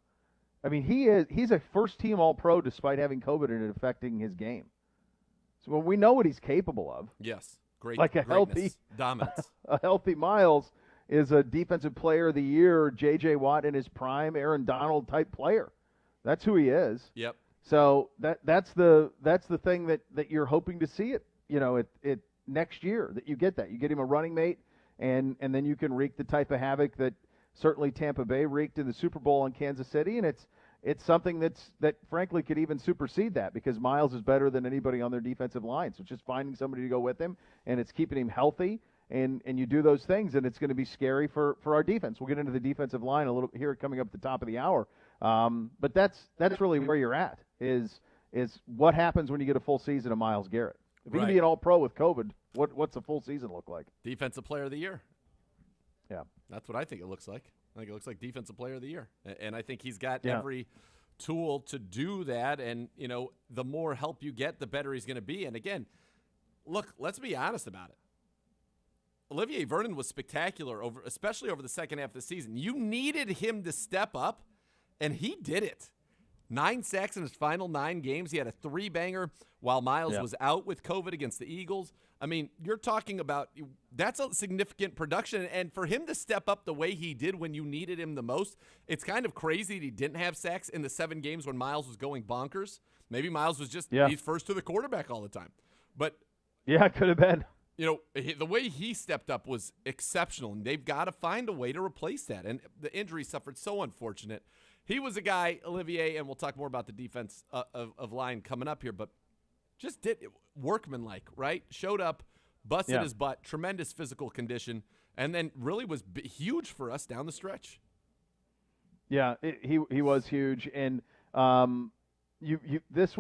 I mean, he's a first-team All-Pro despite having COVID and it affecting his game. So we know what he's capable of. Yes, great. Like healthy dominance. A healthy Myles is a Defensive Player of the Year, J.J. Watt in his prime, Aaron Donald type player. That's who he is. Yep. So that's the thing that you're hoping to see it next year, that you get that. You get him a running mate. And then you can wreak the type of havoc that certainly Tampa Bay wreaked in the Super Bowl on Kansas City, and it's something that frankly could even supersede that, because Myles is better than anybody on their defensive line. So it's just finding somebody to go with him, and it's keeping him healthy, and you do those things, and it's going to be scary for our defense. We'll get into the defensive line a little bit here coming up at the top of the hour, but that's really where you're at, is what happens when you get a full season of Myles Garrett. If he can be an All-Pro with COVID, what's a full season look like? Defensive Player of the Year. Yeah. That's what I think it looks like. I think it looks like Defensive Player of the Year. And I think he's got every tool to do that. And, the more help you get, the better he's going to be. And, again, look, let's be honest about it. Olivier Vernon was spectacular, especially over the second half of the season. You needed him to step up, and he did it. 9 sacks in his final 9 games. He had a 3-banger while Myles was out with COVID against the Eagles. I mean, you're talking about that's a significant production. And for him to step up the way he did when you needed him the most, it's kind of crazy that he didn't have sacks in the 7 games when Myles was going bonkers. Maybe Myles was just he's first to the quarterback all the time. But yeah, it could have been. The way he stepped up was exceptional, and they've got to find a way to replace that. And the injury suffered so unfortunate. He was a guy, Olivier, and we'll talk more about the defense of line coming up here, but just did workmanlike, right? Showed up, busted his butt, tremendous physical condition, and then really was huge for us down the stretch. Yeah, he was huge, and this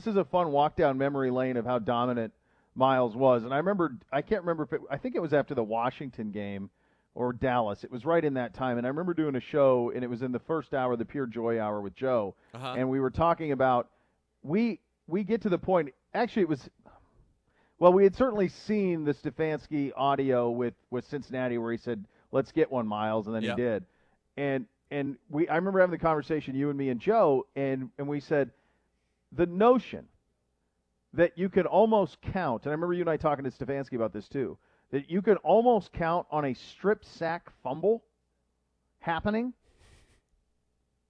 is a fun walk down memory lane of how dominant Myles was. And I can't remember I think it was after the Washington game or Dallas. It was right in that time. And I remember doing a show, and it was in the first hour, the Pure Joy Hour with Joe. And we were talking about, we get to the point, actually it was, well, we had certainly seen the Stefanski audio with Cincinnati where he said, let's get one, Myles, and then he did. And I remember having the conversation, you and me and Joe, and we said, the notion that you can almost count, and I remember you and I talking to Stefanski about this too, that you can almost count on a strip sack fumble happening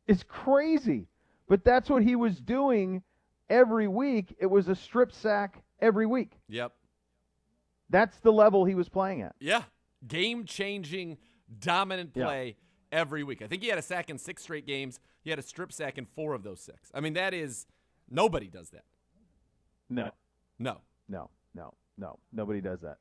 is crazy. But that's what he was doing every week. It was a strip sack every week. Yep. That's the level he was playing at. Yeah. Game-changing, dominant play every week. I think he had a sack in 6 straight games. He had a strip sack in 4 of those 6. I mean, that is – nobody does that. No. Nobody does that.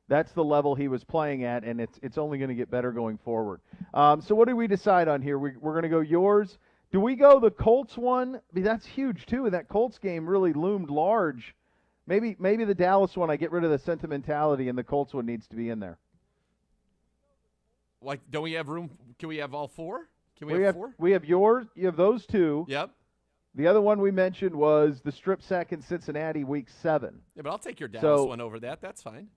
That's the level he was playing at, and it's only going to get better going forward. So what did we decide on here? We're going to go yours. Do we go the Colts one? I mean, that's huge, too. That Colts game really loomed large. Maybe the Dallas one, I get rid of the sentimentality, and the Colts one needs to be in there. Like, don't we have room? Can we have all 4? Can we have 4? We have yours. You have those 2. Yep. The other one we mentioned was the strip sack in Cincinnati, Week 7. Yeah, but I'll take your Dallas one over that. That's fine.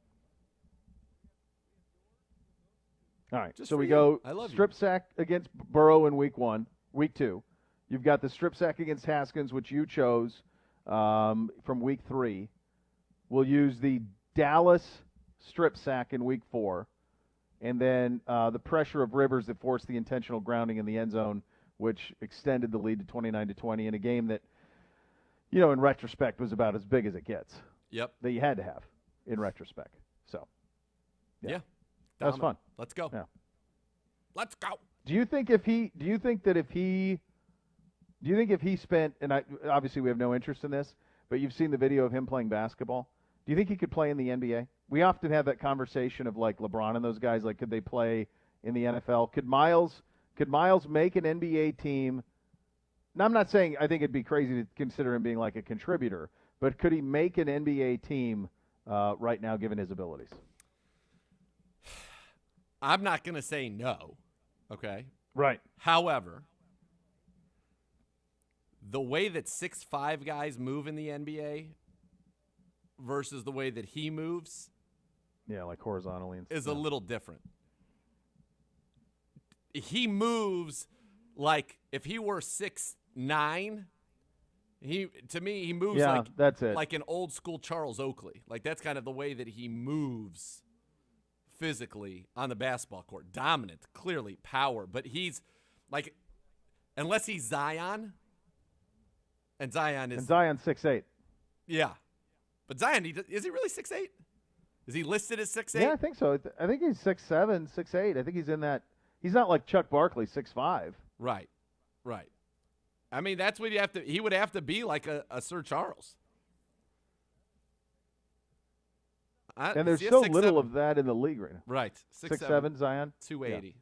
All right, so we go strip sack against Burrow in Week 1. Week 2, you've got the strip sack against Haskins, which you chose from Week 3. We'll use the Dallas strip sack in Week 4. And then the pressure of Rivers that forced the intentional grounding in the end zone, which extended the lead to 29-20 in a game that, in retrospect was about as big as it gets. Yep. That you had to have in retrospect. So, yeah. That was fun. Let's go. Yeah. Let's go. Do you think if he spent, and obviously we have no interest in this, but you've seen the video of him playing basketball. Do you think he could play in the NBA? We often have that conversation of like LeBron and those guys, like could they play in the NFL? Could Miles make an NBA team? Now, I'm not saying I think it'd be crazy to consider him being like a contributor, but could he make an NBA team right now given his abilities? I'm not going to say no, okay? Right. However, the way that 6'5" guys move in the NBA versus the way that he moves like horizontally is a little different. He moves like if he were 6'9", to me he moves that's it. Like an old school Charles Oakley. Like that's kind of the way that he moves physically on the basketball court. Dominant, clearly power, but he's like, unless he's Zion, and Zion's 6'8". Yeah, but Zion, is he really 6'8"? Is he listed as 6'8"? Yeah, I think so. I think he's 6'7", 6'8". I think he's in that. He's not like Chuck Barkley, 6'5". Right. I mean, that's what he would have to be like a Sir Charles. And there's so little of that in the league right now. Right. 6'7", Zion. 280. Yeah.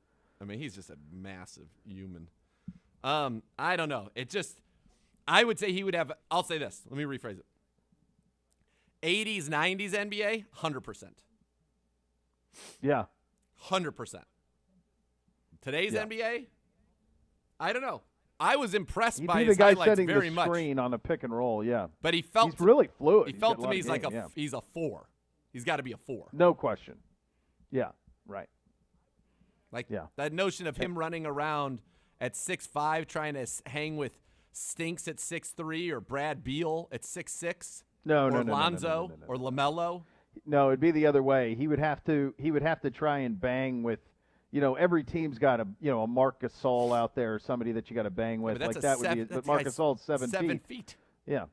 I mean, he's just a massive human. I don't know. I would say he would have, I'll say this. Let me rephrase it. 80s, 90s NBA, 100%. Yeah. 100%. Today's NBA, I don't know. I was impressed by his highlights very much. The screen on a pick and roll, yeah. But he's really fluid. He felt to me he's a 4. He's got to be a 4. No question. Yeah, right. That notion of him running around at 6'5", trying to hang with Stinks at 6'3", or Brad Beal at 6'6", or Lonzo, or LaMelo. No, it'd be the other way. He would have to try and bang with, every team's got a Marc Gasol out there, or somebody that you got to bang with. Yeah, like that would be. But Marc Gasol's 7 feet. Yeah.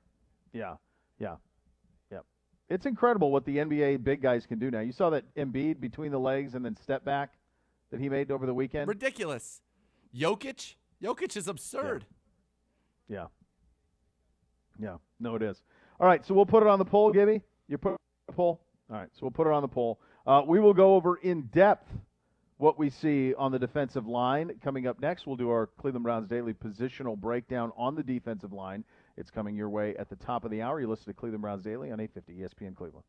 It's incredible what the NBA big guys can do now. You saw that Embiid between the legs and then step back that he made over the weekend. Ridiculous. Jokic is absurd. Yeah. No, it is. All right, so we'll put it on the poll, Gibby. You put the poll? All right, so we'll put it on the poll. We will go over in depth what we see on the defensive line. Coming up next, we'll do our Cleveland Browns Daily positional breakdown on the defensive line. It's coming your way at the top of the hour. You listen to Cleveland Browns Daily on 850 ESPN Cleveland.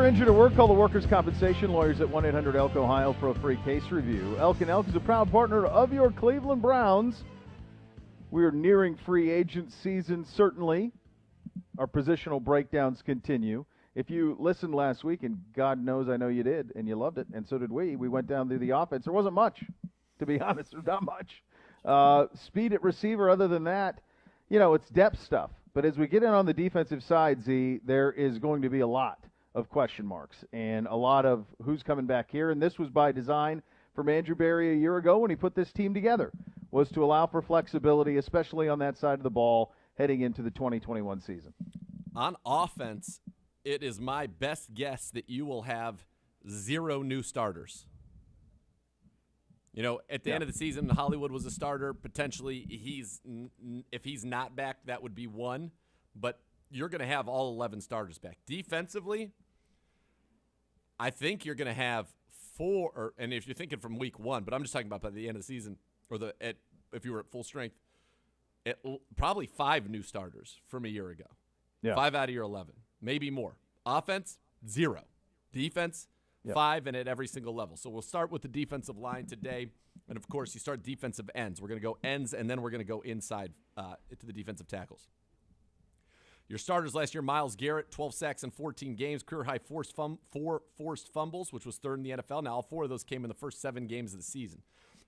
or injured at work, call the Workers' Compensation Lawyers at 1-800-ELK-OHIO for a free case review. Elk & Elk is a proud partner of your Cleveland Browns. We're nearing free agent season, certainly. Our positional breakdowns continue. If you listened last week, and God knows I know you did, and you loved it, and so did we went down through the offense. There wasn't much, to be honest. There's not much. Speed at receiver, other than that, it's depth stuff. But as we get in on the defensive side, Z, there is going to be a lot of question marks and a lot of who's coming back here. And this was by design from Andrew Berry a year ago when he put this team together, was to allow for flexibility, especially on that side of the ball heading into the 2021 season. On offense, it is my best guess that you will have 0 new starters. At the end of the season, Hollywood was a starter. Potentially, if he's not back, that would be 1. But you're going to have all 11 starters back. Defensively, I think you're going to have 4, and if you're thinking from week 1, but I'm just talking about by the end of the season, or if you were at full strength, probably 5 new starters from a year ago. Yeah. 5 out of your 11, maybe more. Offense, 0. Defense, 5, and at every single level. So we'll start with the defensive line today, and of course you start defensive ends. We're going to go ends, and then we're going to go inside to the defensive tackles. Your starters last year: Myles Garrett, 12 sacks in 14 games, career high 4 forced fumbles, which was 3rd in the NFL. Now all 4 of those came in the first 7 games of the season.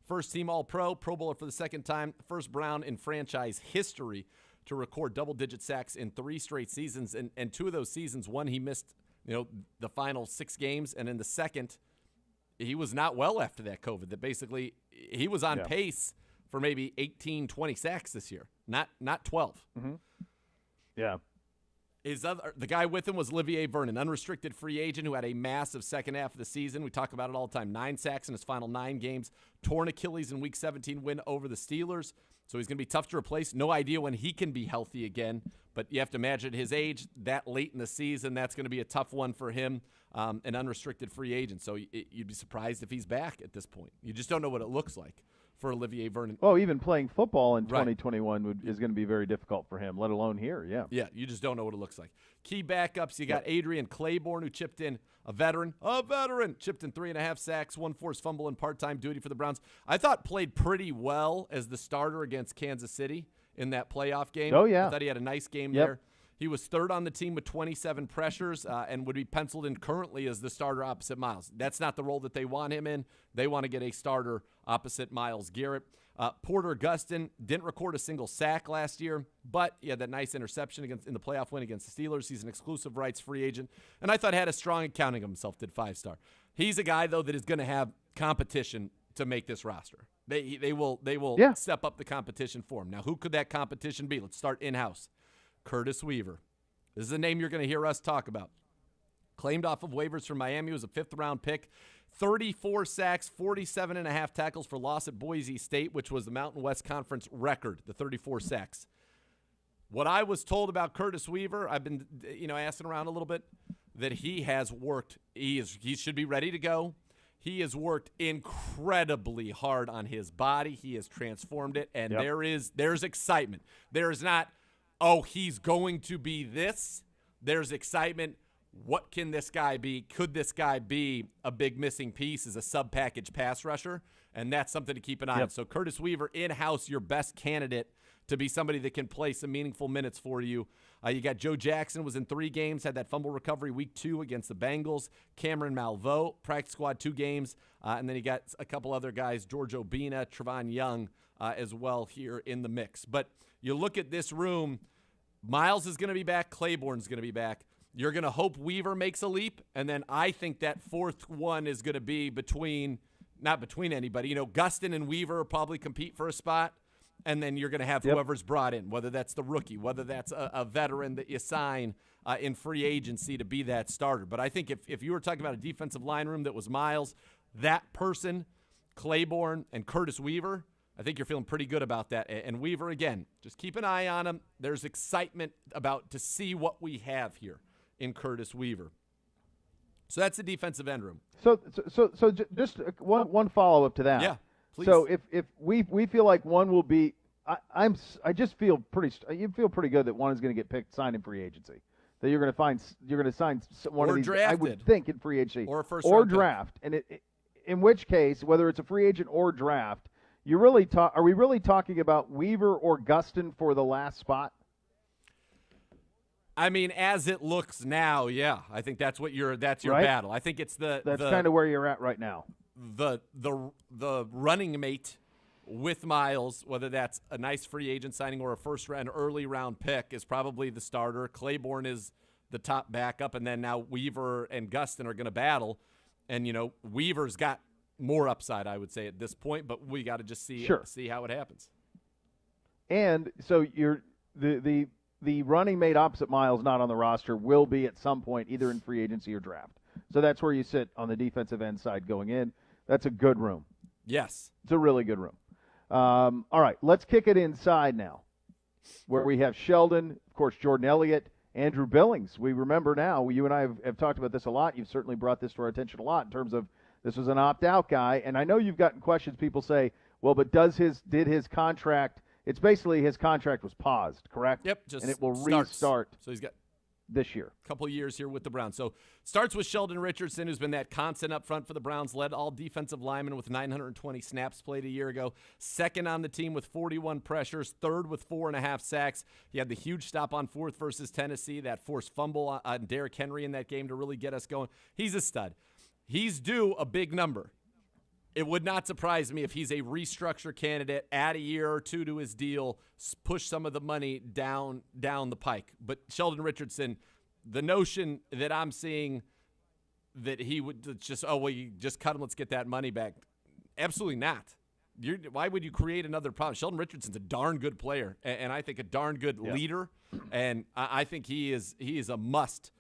First team All-Pro, Pro Bowler for the second time, first Brown in franchise history to record double-digit sacks in 3 straight seasons. And 2 of those seasons, one he missed, the final 6 games, and in the second, he was not well after that COVID. That basically he was on pace for maybe 18, 20 sacks this year, not 12. Mm-hmm. Yeah. The guy with him was Olivier Vernon, unrestricted free agent who had a massive second half of the season. We talk about it all the time. 9 sacks in his final 9 games. Torn Achilles in Week 17 win over the Steelers. So he's going to be tough to replace. No idea when he can be healthy again. But you have to imagine at his age, that late in the season, that's going to be a tough one for him, an unrestricted free agent. So you'd be surprised if he's back at this point. You just don't know what it looks like for Olivier Vernon. Well, even playing football in 2021 is going to be very difficult for him, let alone here, Yeah, you just don't know what it looks like. Key backups, you got Adrian Claiborne, who chipped in, a veteran, chipped in 3.5 sacks, 1 forced fumble in part-time duty for the Browns. I thought played pretty well as the starter against Kansas City in that playoff game. Oh, yeah. I thought he had a nice game there. He was 3rd on the team with 27 pressures and would be penciled in currently as the starter opposite Myles. That's not the role that they want him in. They want to get a starter opposite Myles Garrett. Porter Gustin didn't record a single sack last year, but he had that nice interception in the playoff win against the Steelers. He's an exclusive rights free agent, and I thought had a strong accounting of himself, did 5-star. He's a guy, though, that is going to have competition to make this roster. They will step up the competition for him. Now, who could that competition be? Let's start in-house. Curtis Weaver. This is a name you're going to hear us talk about. Claimed off of waivers from Miami, was a 5th-round pick. 34 sacks, 47.5 tackles for loss at Boise State, which was the Mountain West Conference record, the 34 sacks. What I was told about Curtis Weaver, I've been asking around a little bit, that he has worked. He should be ready to go. He has worked incredibly hard on his body. He has transformed it, and there's excitement. There is not, he's going to be this. There's excitement. What can this guy be? Could this guy be a big missing piece as a sub-package pass rusher? And that's something to keep an eye on. So Curtis Weaver, in-house, your best candidate to be somebody that can play some meaningful minutes for you. You got Joe Jackson, was in 3 games, had that fumble recovery week 2 against the Bengals. Cameron Malveaux, practice squad 2 games. And then you got a couple other guys, George Obina, Trevon Young as well here in the mix. But you look at this room, Myles is going to be back, Claiborne's going to be back. You're going to hope Weaver makes a leap, and then I think that 4th one is going to be not between anybody. Gustin and Weaver probably compete for a spot, and then you're going to have whoever's brought in, whether that's the rookie, whether that's a veteran that you sign in free agency to be that starter. But I think if you were talking about a defensive line room that was Myles, that person, Claiborne, and Curtis Weaver, I think you're feeling pretty good about that. And Weaver, again, just keep an eye on him. There's excitement to see what we have here in Curtis Weaver. So that's the defensive end room. So just one follow up to that. Yeah, please. So if we feel like one will be, I just feel you feel pretty good that one is going to get picked, signed in free agency. that you're going to sign one of these. Drafted. I would think in free agency or a first or round draft, and in which case, whether it's a free agent or draft, you really are we really talking about Weaver or Gustin for the last spot? I mean, as it looks now, yeah, I think that's your right? battle. I think it's that's kind of where you're at right now. The running mate with Miles, whether that's a nice free agent signing or a first-round, early round pick, is probably the starter. Claiborne is the top backup, and then now Weaver and Gustin are going to battle. And Weaver's got more upside, I would say, at this point, but we got to just see how it happens. And so the running mate opposite Miles, not on the roster, will be at some point either in free agency or draft. So that's where you sit on the defensive end side going in. That's a good room. Yes. It's a really good room. All right, let's kick it inside now, where we have Sheldon, of course, Jordan Elliott, Andrew Billings. We remember now, you and I have talked about this a lot. You've certainly brought this to our attention a lot in terms of this was an opt-out guy. And I know you've gotten questions. People say, well, but did his contract – it's basically his contract was paused, correct? Yep. And it will restart so he's got this year. A couple years here with the Browns. So starts with Sheldon Richardson, who's been that constant up front for the Browns, led all defensive linemen with 920 snaps played a year ago. Second on the team with 41 pressures, third with 4.5 sacks. He had the huge stop on fourth versus Tennessee, that forced fumble on Derrick Henry in that game to really get us going. He's a stud. He's due a big number. It would not surprise me if he's a restructure candidate, add a year or two to his deal, push some of the money down the pike. But Sheldon Richardson, the notion that I'm seeing that he would you just cut him, let's get that money back. Absolutely not. Why would you create another problem? Sheldon Richardson's a darn good player, and I think a darn good leader, and I think he is a must.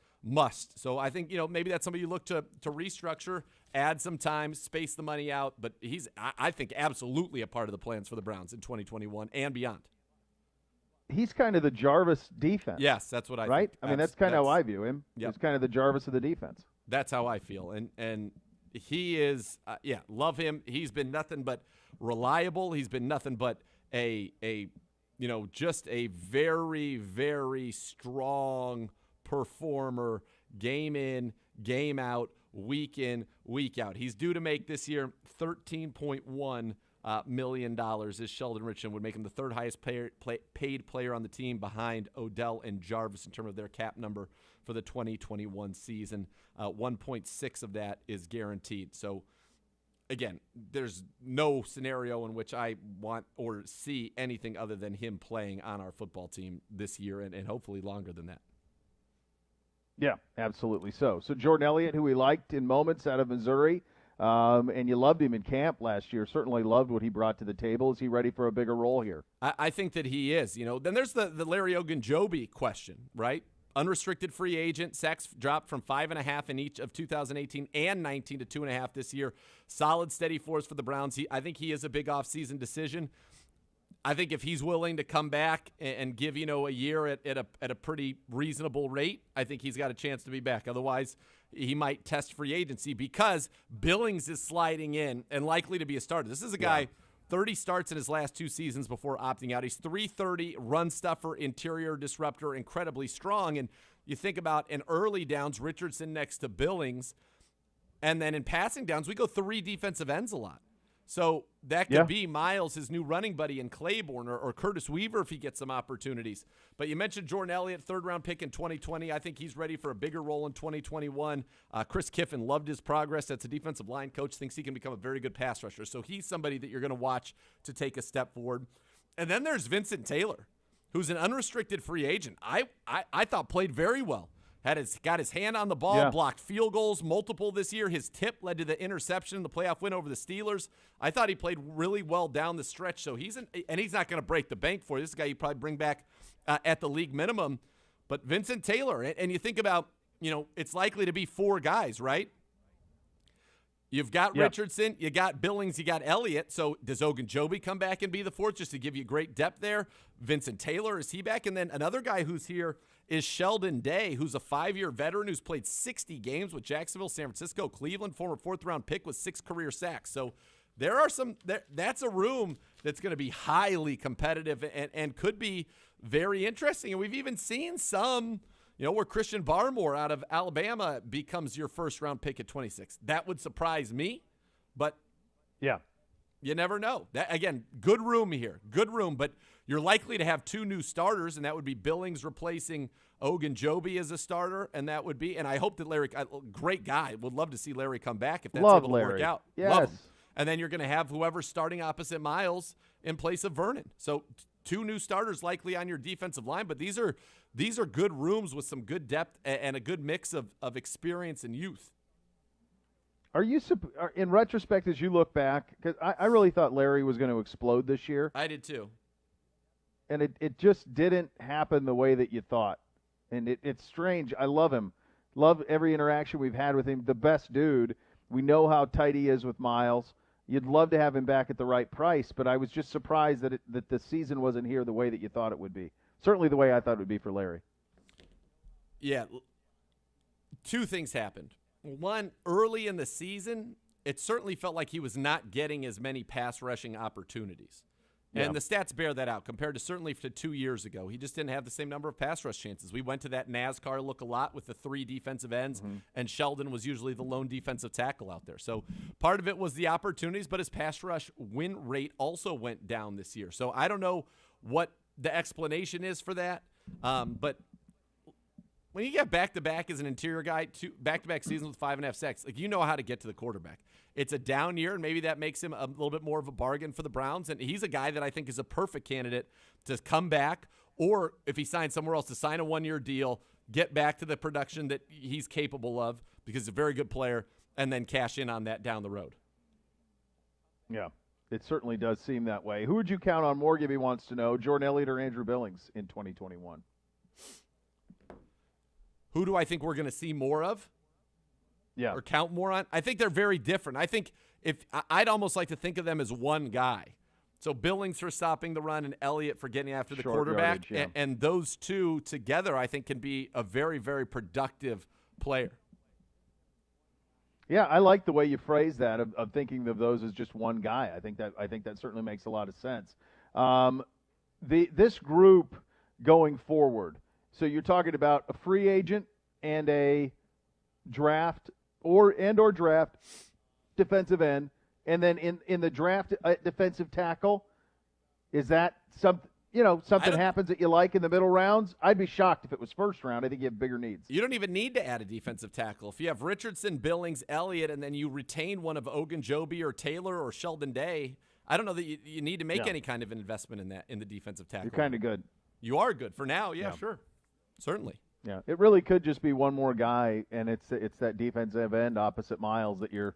So I think, maybe that's somebody you look to restructure, add some time, space the money out, but he's, I think, absolutely a part of the plans for the Browns in 2021 and beyond. He's kind of the Jarvis defense. Yes, that's what I think. Right? I mean, that's kind of how I view him. Yep. He's kind of the Jarvis of the defense. That's how I feel. And he is, love him. He's been nothing but reliable. He's been nothing but just a very, very strong performer, game in, game out, week in, week out. He's due to make this year $13.1 million. As Sheldon Richardson would make him the third highest paid player on the team behind Odell and Jarvis in terms of their cap number for the 2021 season. 1.6 of that is guaranteed. So, again, there's no scenario in which I want or see anything other than him playing on our football team this year and hopefully longer than that. Yeah, absolutely so. So Jordan Elliott, who we liked in moments out of Missouri, and you loved him in camp last year, certainly loved what he brought to the table. Is he ready for a bigger role here? I think that he is. Then there's the Larry Ogunjobi question, right? Unrestricted free agent. Sacks dropped from 5.5 in each of 2018 and 19 to 2.5 this year. Solid, steady force for the Browns. I think he is a big offseason decision. I think if he's willing to come back and give, a year at a pretty reasonable rate, I think he's got a chance to be back. Otherwise, he might test free agency because Billings is sliding in and likely to be a starter. This is a guy, 30 starts in his last 2 seasons before opting out. He's 330, run stuffer, interior disruptor, incredibly strong. And you think about in early downs, Richardson next to Billings. And then in passing downs, we go 3 defensive ends a lot. So that could be Miles, his new running buddy, in Claiborne, or Curtis Weaver if he gets some opportunities. But you mentioned Jordan Elliott, third-round pick in 2020. I think he's ready for a bigger role in 2021. Chris Kiffin loved his progress as a defensive line coach, thinks he can become a very good pass rusher. So he's somebody that you're going to watch to take a step forward. And then there's Vincent Taylor, who's an unrestricted free agent. I thought played very well. Got his hand on the ball, blocked field goals, multiple this year. His tip led to the interception in the playoff win over the Steelers. I thought he played really well down the stretch. So he's not going to break the bank for you. This is a guy you probably bring back at the league minimum. But Vincent Taylor, and you think about, it's likely to be 4 guys, right? You've got Richardson, you got Billings, you got Elliott. So does Ogunjobi come back and be the 4th just to give you great depth there? Vincent Taylor, is he back? And then another guy who's here is Sheldon Day, who's a 5-year veteran who's played 60 games with Jacksonville, San Francisco, Cleveland, former 4th-round pick with 6 career sacks. So there are that's a room that's going to be highly competitive and could be very interesting. And we've even seen some, where Christian Barmore out of Alabama becomes your first-round pick at 26. That would surprise me, but yeah, you never know. That, again, good room here. Good room, but you're likely to have 2 new starters, and that would be Billings replacing Ogunjobi as a starter, and I hope that Larry, great guy, would love to see Larry come back if that's able to work out. Yes. Love him. And then you're going to have whoever's starting opposite Miles in place of Vernon. So 2 new starters likely on your defensive line, but these are good rooms with some good depth and a good mix of experience and youth. Are you, in retrospect, as you look back, because I really thought Larry was going to explode this year. I did too. And it just didn't happen the way that you thought. And it's strange. I love him. Love every interaction we've had with him. The best dude. We know how tight he is with Miles. You'd love to have him back at the right price, but I was just surprised that the season wasn't here the way that you thought it would be. Certainly the way I thought it would be for Larry. Yeah. 2 things happened. One, early in the season, it certainly felt like he was not getting as many pass rushing opportunities. And the stats bear that out compared to certainly to 2 years ago. He just didn't have the same number of pass rush chances. We went to that NASCAR look a lot with the 3 defensive ends, and Sheldon was usually the lone defensive tackle out there. So part of it was the opportunities, but his pass rush win rate also went down this year. So I don't know what the explanation is for that, but when you get back-to-back as an interior guy, 2 back-to-back seasons with 5.5 sacks, you know how to get to the quarterback. It's a down year, and maybe that makes him a little bit more of a bargain for the Browns. And he's a guy that I think is a perfect candidate to come back, or if he signs somewhere else, to sign a 1-year deal, get back to the production that he's capable of because he's a very good player, and then cash in on that down the road. Yeah, it certainly does seem that way. Who would you count on more, Gibby wants to know, Jordan Elliott or Andrew Billings in 2021? Who do I think we're going to see more of? Yeah. Or count more on? I think they're very different. I think I'd almost like to think of them as one guy. So Billings for stopping the run and Elliott for getting after the quarterback. Yardage, yeah. And those 2 together, I think, can be a very, very productive player. Yeah, I like the way you phrase that of thinking of those as just one guy. I think that certainly makes a lot of sense. This group going forward. So you're talking about a free agent and a draft or draft defensive end, and then in the draft defensive tackle. Is that something happens that you like in the middle rounds? I'd be shocked if it was first round. I think you have bigger needs. You don't even need to add a defensive tackle. If you have Richardson, Billings, Elliott, and then you retain one of Ogunjobi or Taylor or Sheldon Day, I don't know that you need to make any kind of investment in the defensive tackle. You're kind of good. You are good for now. Yeah, sure. Certainly. Yeah, it really could just be one more guy, and it's that defensive end opposite Miles that you're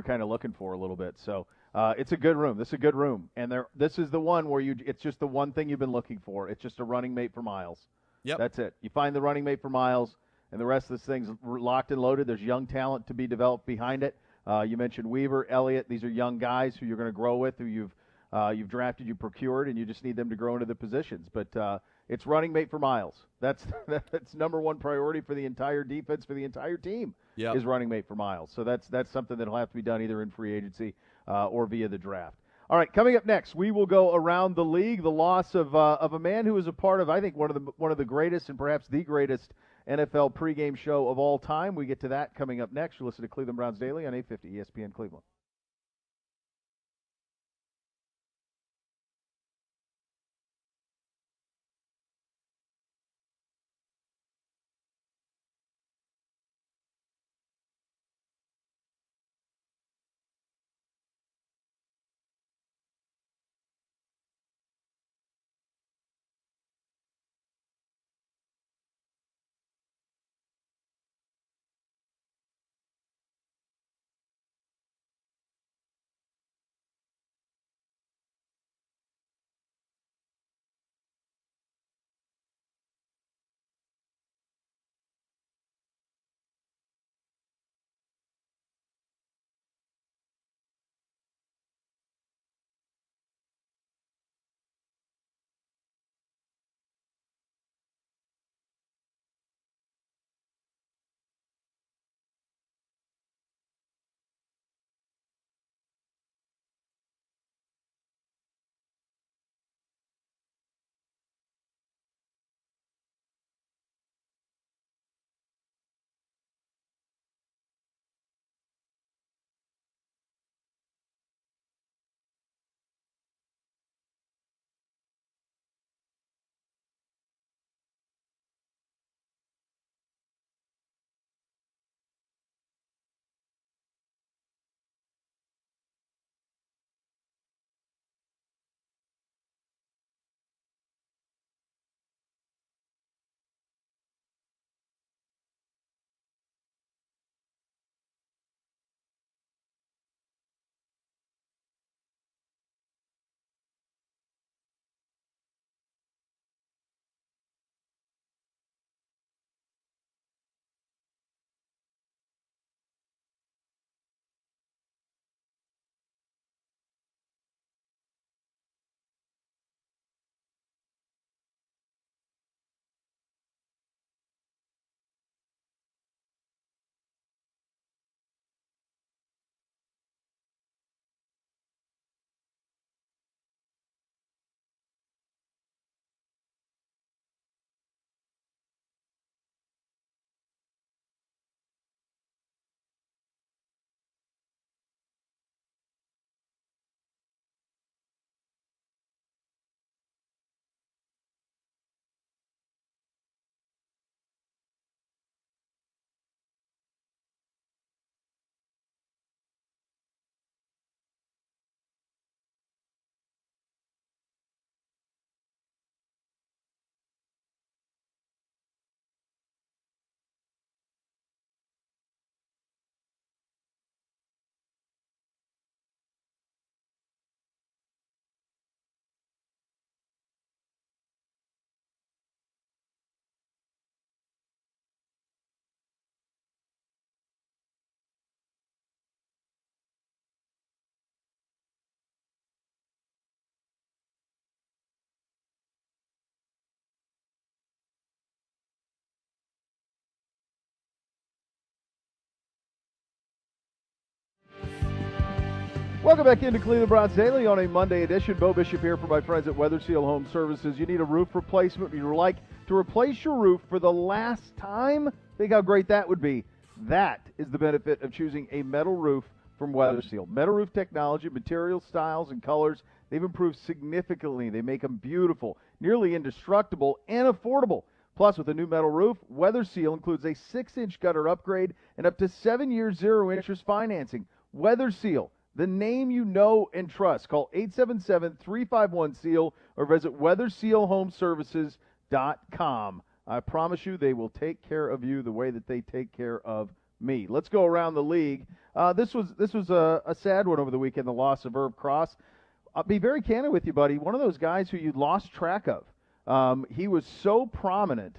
kind of looking for a little bit. So it's a good room. This is a good room, and this is the one where it's just the one thing you've been looking for. It's just a running mate for Miles. Yep. That's it. You find the running mate for Miles, and the rest of this thing's locked and loaded. There's young talent to be developed behind it. You mentioned Weaver, Elliott. These are young guys who you're going to grow with, who you've drafted, you procured, and you just need them to grow into the positions. But it's running mate for Miles. That's number one priority for the entire defense, for the entire team. Is running mate for Miles. So that's something that'll have to be done either in free agency or via the draft. All right, coming up next, we will go around the league. The loss of a man who was a part of, I think, one of the greatest and perhaps the greatest NFL pregame show of all time. We get to that coming up next. You listen to Cleveland Browns Daily on 850 ESPN Cleveland. Welcome back into Cleveland Browns Daily on a Monday edition. Beau Bishop here for my friends at Weather Seal Home Services. You need a roof replacement. You'd like to replace your roof for the last time? Think how great that would be. That is the benefit of choosing a metal roof from Weather Seal. Metal roof technology, materials, styles, and colors, they've improved significantly. They make them beautiful, nearly indestructible, and affordable. Plus, with a new metal roof, Weather Seal includes a 6-inch gutter upgrade and up to 7 years zero-interest financing. Weather Seal, the name you know and trust. Call 877-351-SEAL or visit weathersealhomeservices.com. I promise you they will take care of you the way that they take care of me. Let's go around the league. This was a sad one over the weekend, the loss of Irv Cross. I'll be very candid with you, buddy. One of those guys who you lost track of. He was so prominent.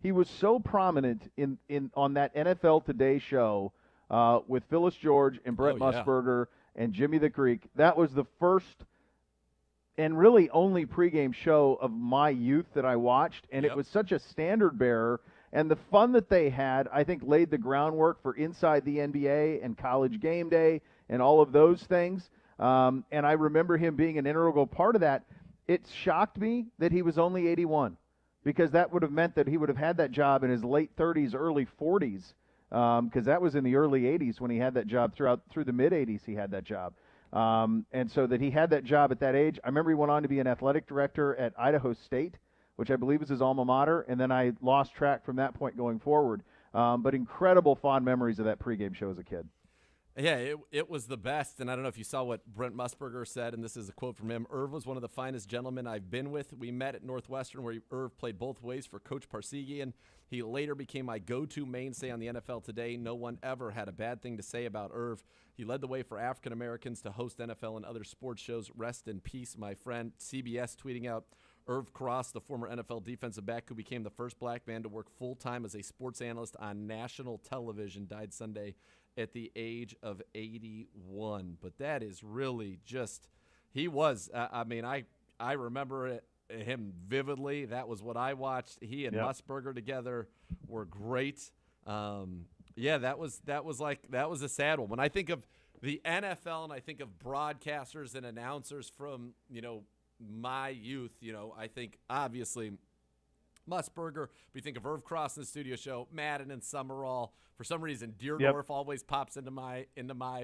He was so prominent in on that NFL Today show with Phyllis George and Brett Musburger and Jimmy the Greek. That was the first and really only pregame show of my youth that I watched, and it was such a standard bearer. And the fun that they had, I think, laid the groundwork for Inside the NBA and College Game Day and all of those things. And I remember him being an integral part of that. It shocked me that he was only 81, because that would have meant that he would have had that job in his late 30s, early 40s, because that was in the early 80s when he had that job. Through the mid-80s he had that job. And so that he had that job at that age. I remember he went on to be an athletic director at Idaho State, which I believe is his alma mater, and then I lost track from that point going forward. But incredible fond memories of that pregame show as a kid. Yeah, it was the best, and I don't know if you saw what Brent Musburger said, and this is a quote from him. Irv was one of the finest gentlemen I've been with. We met at Northwestern, where Irv played both ways for Coach Parsegian. He later became my go-to mainstay on the NFL Today. No one ever had a bad thing to say about Irv. He led the way for African Americans to host NFL and other sports shows. Rest in peace, my friend. CBS tweeting out, Irv Cross, the former NFL defensive back who became the first black man to work full-time as a sports analyst on national television, died Sunday at the age of 81. But that is really just, he was, I remember him vividly. That was what I watched. He and Musburger together were great. That was a sad one. When I think of the NFL and I think of broadcasters and announcers from, my youth, I think obviously Musburger. We think of Irv Cross in the studio show, Madden and Summerall. For some reason, Deerdorf always pops into my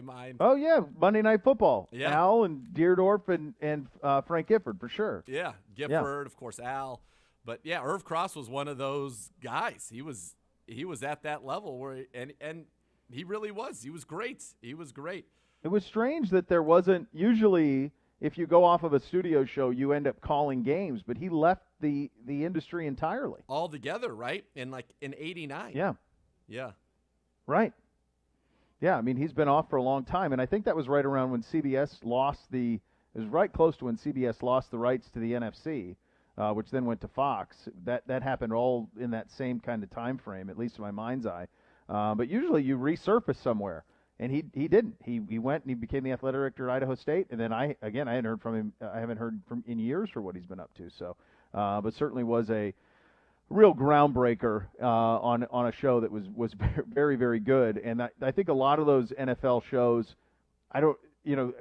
mind. Oh yeah, Monday Night Football. Yeah. Al and Deerdorf and Frank Gifford for sure. Yeah, Gifford, of course, Al. But yeah, Irv Cross was one of those guys. He was at that level where and he really was. He was great. It was strange that there wasn't usually. If you go off of a studio show, you end up calling games, but he left the industry entirely. Altogether, right? In 89. Yeah. Yeah. Right. Yeah, I mean, he's been off for a long time, and I think that was right around when CBS lost it was right close to when CBS lost the rights to the NFC, which then went to Fox. That happened all in that same kind of time frame, at least in my mind's eye. But usually you resurface somewhere. And he didn't. He went and he became the athletic director at Idaho State. And then I hadn't heard from him. I haven't heard from in years for what he's been up to. So, but certainly was a real groundbreaker on a show that was very, very good. And I think a lot of those NFL shows,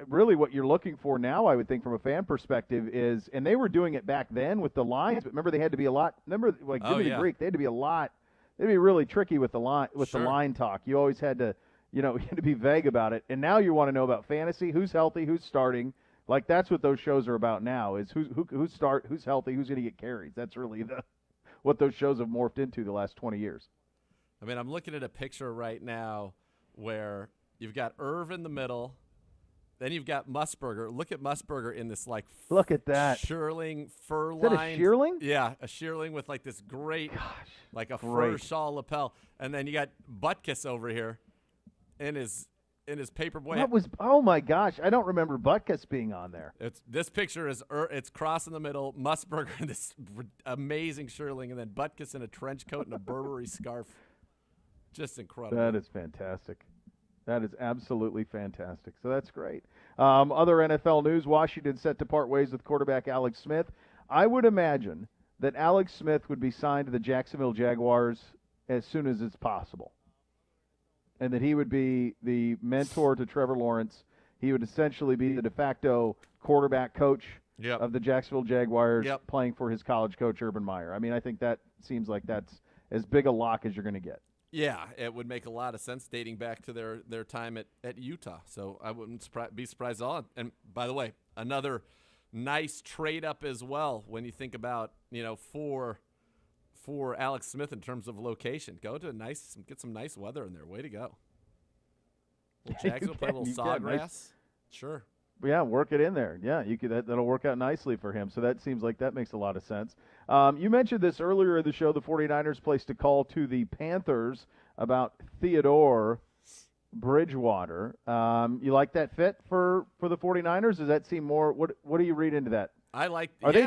really what you're looking for now, I would think from a fan perspective is, and they were doing it back then with the lines. But remember, they had to be a lot. Remember, like Jimmy the Greek, they had to be a lot. They'd be really tricky with the line the line talk. You always had to. You had to be vague about it. And now you want to know about fantasy, who's healthy, who's starting. Like that's what those shows are about now is who's healthy, who's going to get carries. That's really what those shows have morphed into the last 20 years. I mean, I'm looking at a picture right now where you've got Irv in the middle, then you've got Musburger. Look at Musburger in this look at that shearling fur line. Is that a shearling? Yeah, a shearling with this great fur shawl lapel, and then you got Butkus over here. In his paperboy. Oh my gosh, I don't remember Butkus being on there. This picture is it's Cross in the middle, Musburger in this amazing shearling, and then Butkus in a trench coat and a Burberry scarf. Just incredible. That is fantastic. That is absolutely fantastic. So that's great. Other NFL news: Washington set to part ways with quarterback Alex Smith. I would imagine that Alex Smith would be signed to the Jacksonville Jaguars as soon as it's possible. And that he would be the mentor to Trevor Lawrence. He would essentially be the de facto quarterback coach of the Jacksonville Jaguars, playing for his college coach, Urban Meyer. I mean, I think that seems like that's as big a lock as you're going to get. Yeah, it would make a lot of sense dating back to their time at Utah. So I wouldn't be surprised at all. And by the way, another nice trade up as well when you think about, for Alex Smith in terms of location. Go to get some nice weather in there. Way to go. Jacksonville play a little sawgrass. Nice. Sure. Yeah, work it in there. Yeah, you could. That'll work out nicely for him. So that seems like that makes a lot of sense. You mentioned this earlier in the show. The 49ers placed a call to the Panthers about Theodore Bridgewater. You like that fit for the 49ers? Does that seem more? What do you read into that? I like. Are they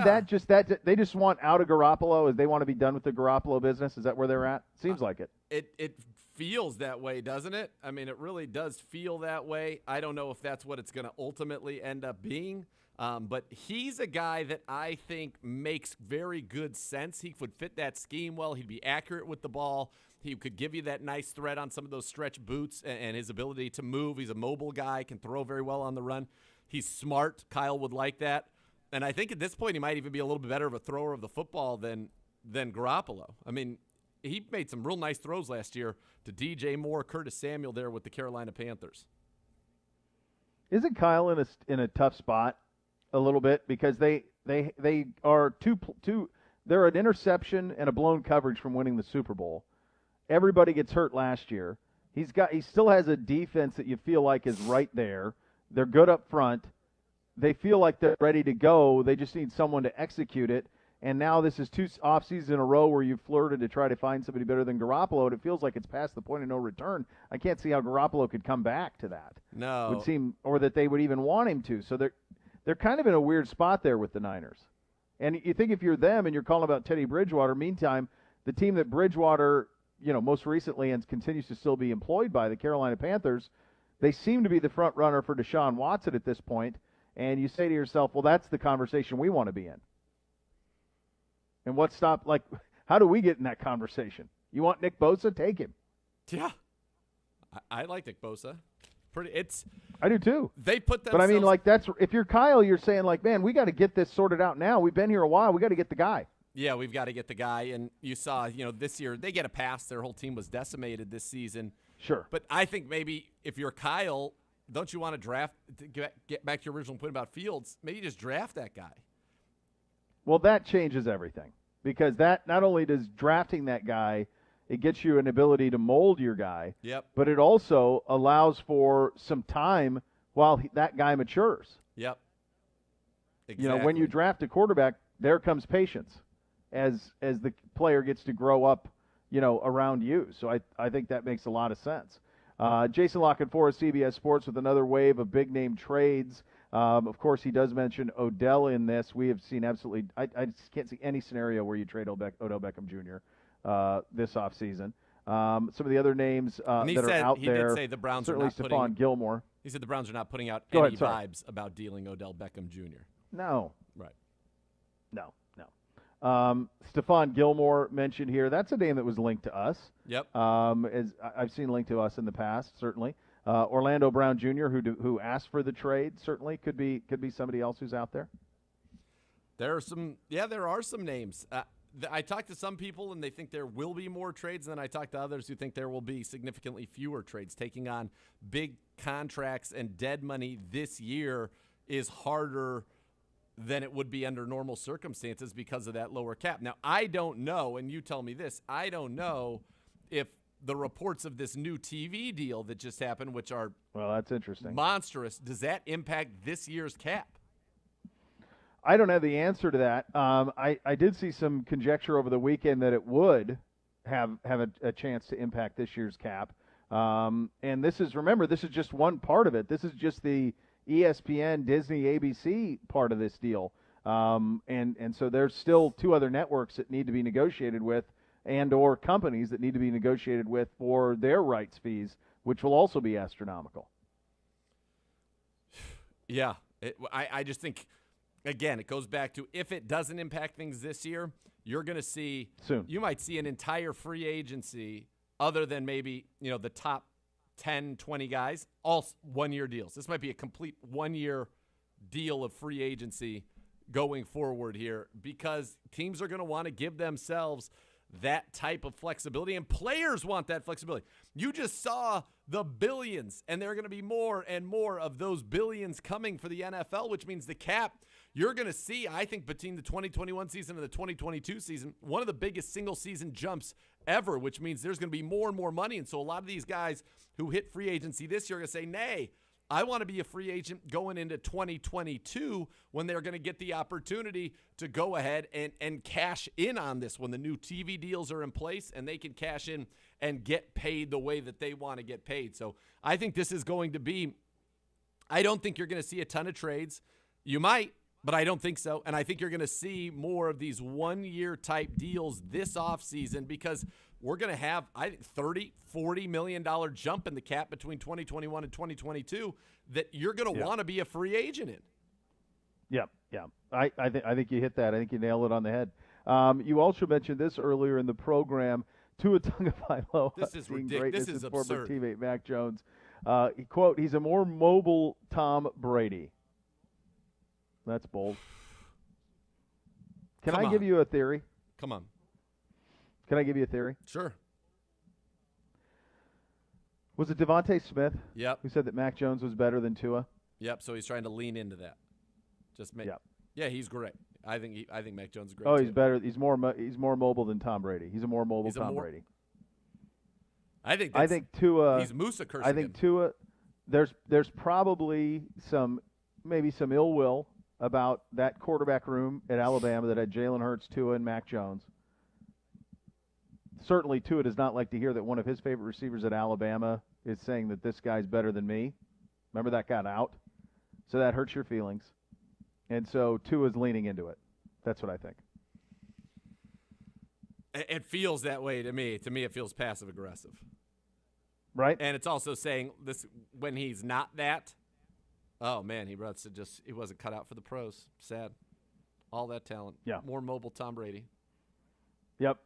they just want out of Garoppolo? As they want to be done with the Garoppolo business? Is that where they're at? Seems like it. It feels that way, doesn't it? I mean, it really does feel that way. I don't know if that's what it's going to ultimately end up being, but he's a guy that I think makes very good sense. He would fit that scheme well. He'd be accurate with the ball. He could give you that nice threat on some of those stretch boots and his ability to move. He's a mobile guy, can throw very well on the run. He's smart. Kyle would like that. And I think at this point he might even be a little bit better of a thrower of the football than Garoppolo. I mean, he made some real nice throws last year to DJ Moore, Curtis Samuel there with the Carolina Panthers. Isn't Kyle in a tough spot a little bit because they are they're an interception and a blown coverage from winning the Super Bowl. Everybody gets hurt last year. He still has a defense that you feel like is right there. They're good up front. They feel like they're ready to go. They just need someone to execute it. And now this is 2 off seasons in a row where you've flirted to try to find somebody better than Garoppolo, and it feels like it's past the point of no return. I can't see how Garoppolo could come back to that. No. Would seem, or that they would even want him to. So they're kind of in a weird spot there with the Niners. And you think if you're them and you're calling about Teddy Bridgewater, meantime, the team that Bridgewater, most recently and continues to still be employed by, the Carolina Panthers, they seem to be the front runner for Deshaun Watson at this point. And you say to yourself, well, that's the conversation we want to be in. And how do we get in that conversation? You want Nick Bosa? Take him. Yeah. I like Nick Bosa. I do too. They put themselves. But I mean, if you're Kyle, you're saying man, we got to get this sorted out now. We've been here a while. We got to get the guy. Yeah, we've got to get the guy. And you saw, this year they get a pass. Their whole team was decimated this season. Sure. But I think maybe if you're Kyle, don't you want to draft, to get back to your original point about Fields, maybe just draft that guy. Well, that changes everything because that not only does drafting that guy, it gets you an ability to mold your guy, but it also allows for some time while that guy matures. Yep. Exactly. When you draft a quarterback, there comes patience as the player gets to grow up, around you. So I think that makes a lot of sense. Jason Lockenforth, CBS Sports, with another wave of big-name trades. Of course, he does mention Odell in this. We have seen absolutely – I just can't see any scenario where you trade Odell Beckham Jr. This offseason. Some of the other names that are out there. He did say the Browns certainly are not Stephon Gilmore. He said the Browns are not putting out vibes about dealing Odell Beckham Jr. No. Right. No. Stephon Gilmore mentioned here. That's a name that was linked to us. Yep. As I've seen linked to us in the past, certainly. Orlando Brown Jr., who asked for the trade, certainly could be somebody else who's out there. There are some names. I talked to some people, and they think there will be more trades, and then I talked to others who think there will be significantly fewer trades. Taking on big contracts and dead money this year is harder than it would be under normal circumstances because of that lower cap. Now, I don't know, and you tell me this, I don't know if the reports of this new TV deal that just happened, which are that's interesting, monstrous, does that impact this year's cap? I don't have the answer to that. I did see some conjecture over the weekend that it would have a chance to impact this year's cap. And this is just one part of it. This is just the ESPN, Disney, ABC part of this deal. And so there's still 2 other networks that need to be negotiated with and or companies that need to be negotiated with for their rights fees, which will also be astronomical. Yeah. I just think, again, it goes back to if it doesn't impact things this year, you're going to see – soon. You might see an entire free agency other than maybe, the top 10, 20 guys, all one-year deals. This might be a complete one-year deal of free agency going forward here because teams are going to want to give themselves that type of flexibility, and players want that flexibility. You just saw the billions, and there are going to be more and more of those billions coming for the NFL, which means the cap, you're going to see, I think, between the 2021 season and the 2022 season, one of the biggest single-season jumps ever, which means there's going to be more and more money. And so a lot of these guys who hit free agency this year are going to say, nay, I want to be a free agent going into 2022 when they're going to get the opportunity to go ahead and cash in on this when the new TV deals are in place and they can cash in and get paid the way that they want to get paid. So I think this is going to be – I don't think you're going to see a ton of trades. You might, but I don't think so. And I think you're going to see more of these one-year type deals this offseason because we're going to have, I think, $30, $40 million jump in the cap between 2021 and 2022 that you're going to want to be a free agent in. Yeah. I think you hit that. I think you nailed it on the head. You also mentioned this earlier in the program. Tua Tagovailoa. This is ridiculous. This is absurd. Former teammate Mac Jones. Quote, he's a more mobile Tom Brady. That's bold. Can I give you a theory? Come on. Can I give you a theory? Sure. Was it Devontae Smith? Yep. Who said that Mac Jones was better than Tua? Yep. So he's trying to lean into that. Yep. Yeah, he's great. I think Mac Jones is great. Oh, he's better. He's more mobile than Tom Brady. He's a more mobile Tom Brady. I think Tua. He's Musa cursing. I think Tua. There's probably maybe some ill will about that quarterback room at Alabama that had Jalen Hurts, Tua, and Mac Jones. Certainly, Tua does not like to hear that one of his favorite receivers at Alabama is saying that this guy's better than me. Remember that got out? So that hurts your feelings. And so Tua's leaning into it. That's what I think. It feels that way to me. To me, it feels passive-aggressive. Right? And it's also saying this when he's not that, oh, man, he wasn't cut out for the pros. Sad. All that talent. Yeah. More mobile Tom Brady. Yep.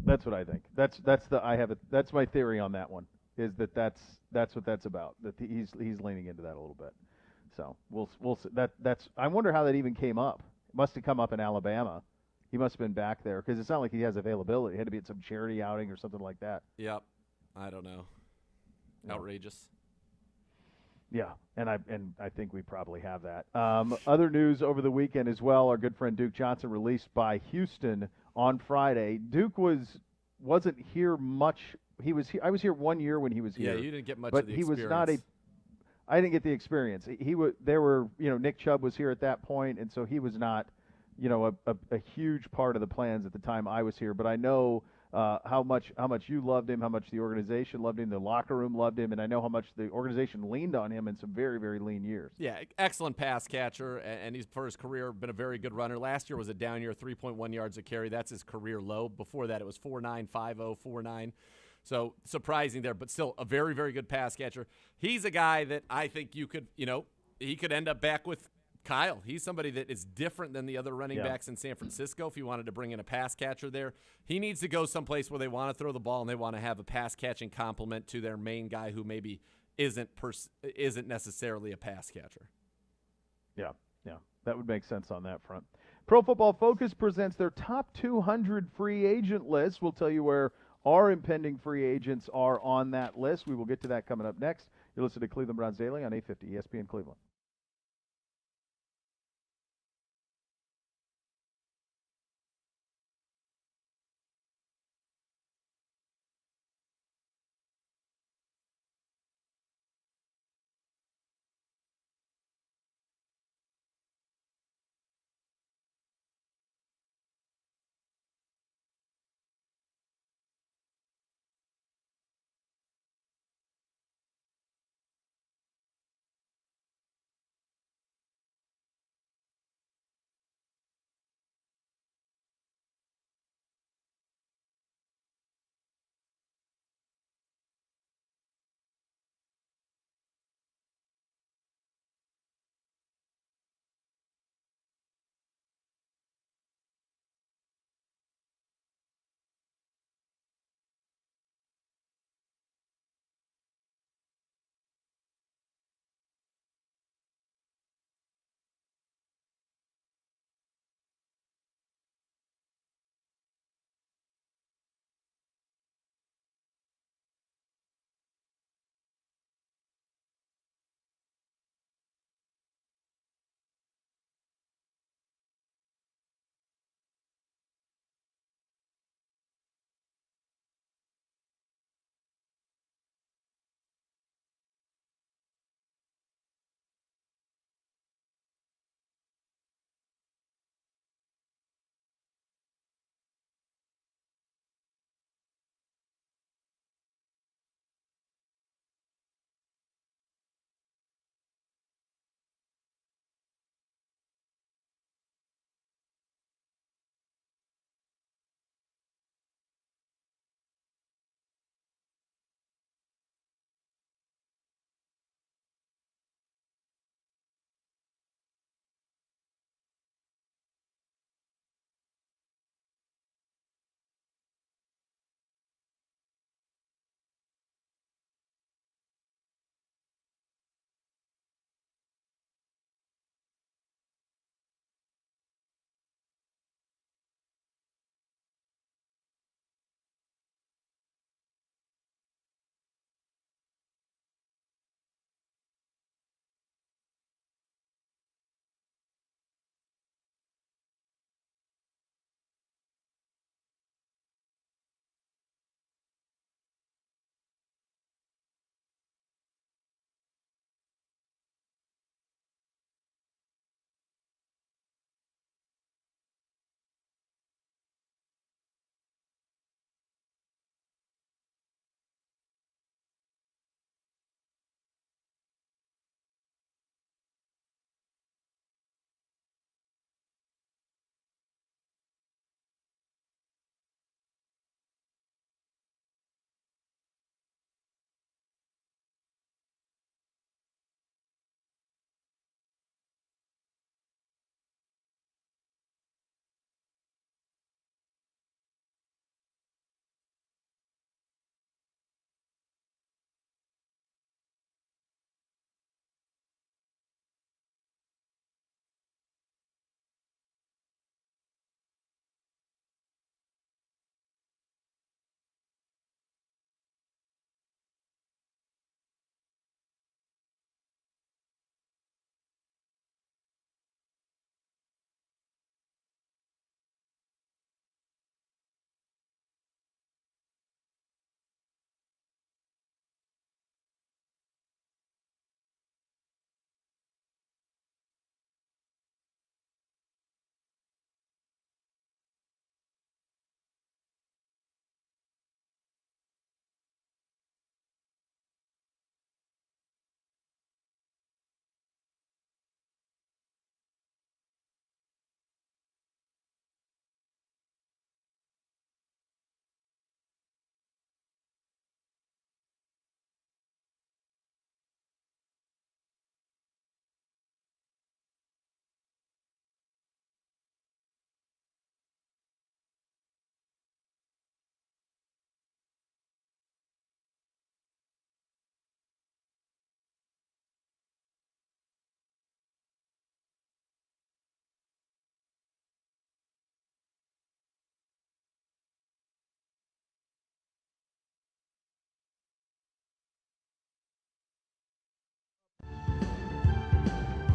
That's what I think. That's my theory on that one. Is that's what that's about. That he's leaning into that a little bit. So we'll see. That's I wonder how that even came up. It must have come up in Alabama. He must have been back there because it's not like he has availability. It had to be at some charity outing or something like that. Yep. I don't know. Outrageous. Yeah, and I think we probably have that. Other news over the weekend as well. Our good friend Duke Johnson released by Houston on Friday. Duke wasn't here much. I was here 1 year when he was here. Yeah, you didn't get much but of the he experience. was not I didn't get the experience. Nick Chubb was here at that point, and so he was not, a huge part of the plans at the time I was here. But I know how much you loved him, how much the organization loved him, the locker room loved him, and I know how much the organization leaned on him in some very, very lean years. Yeah, excellent pass catcher, and he's for his career been a very good runner. Last year was a down year, 3.1 yards a carry. That's his career low. Before that, it was 4.9, 5.0, 4.9. So surprising there, but still a very, very good pass catcher. He's a guy that I think he could end up back with Kyle. He's somebody that is different than the other running backs in San Francisco. If you wanted to bring in a pass catcher there, he needs to go someplace where they want to throw the ball and they want to have a pass catching complement to their main guy who maybe isn't necessarily a pass catcher. Yeah, that would make sense on that front. Pro Football Focus presents their top 200 free agent list. We'll tell you where our impending free agents are on that list. We will get to that coming up next. You're listening to Cleveland Browns Daily on 850 ESPN Cleveland.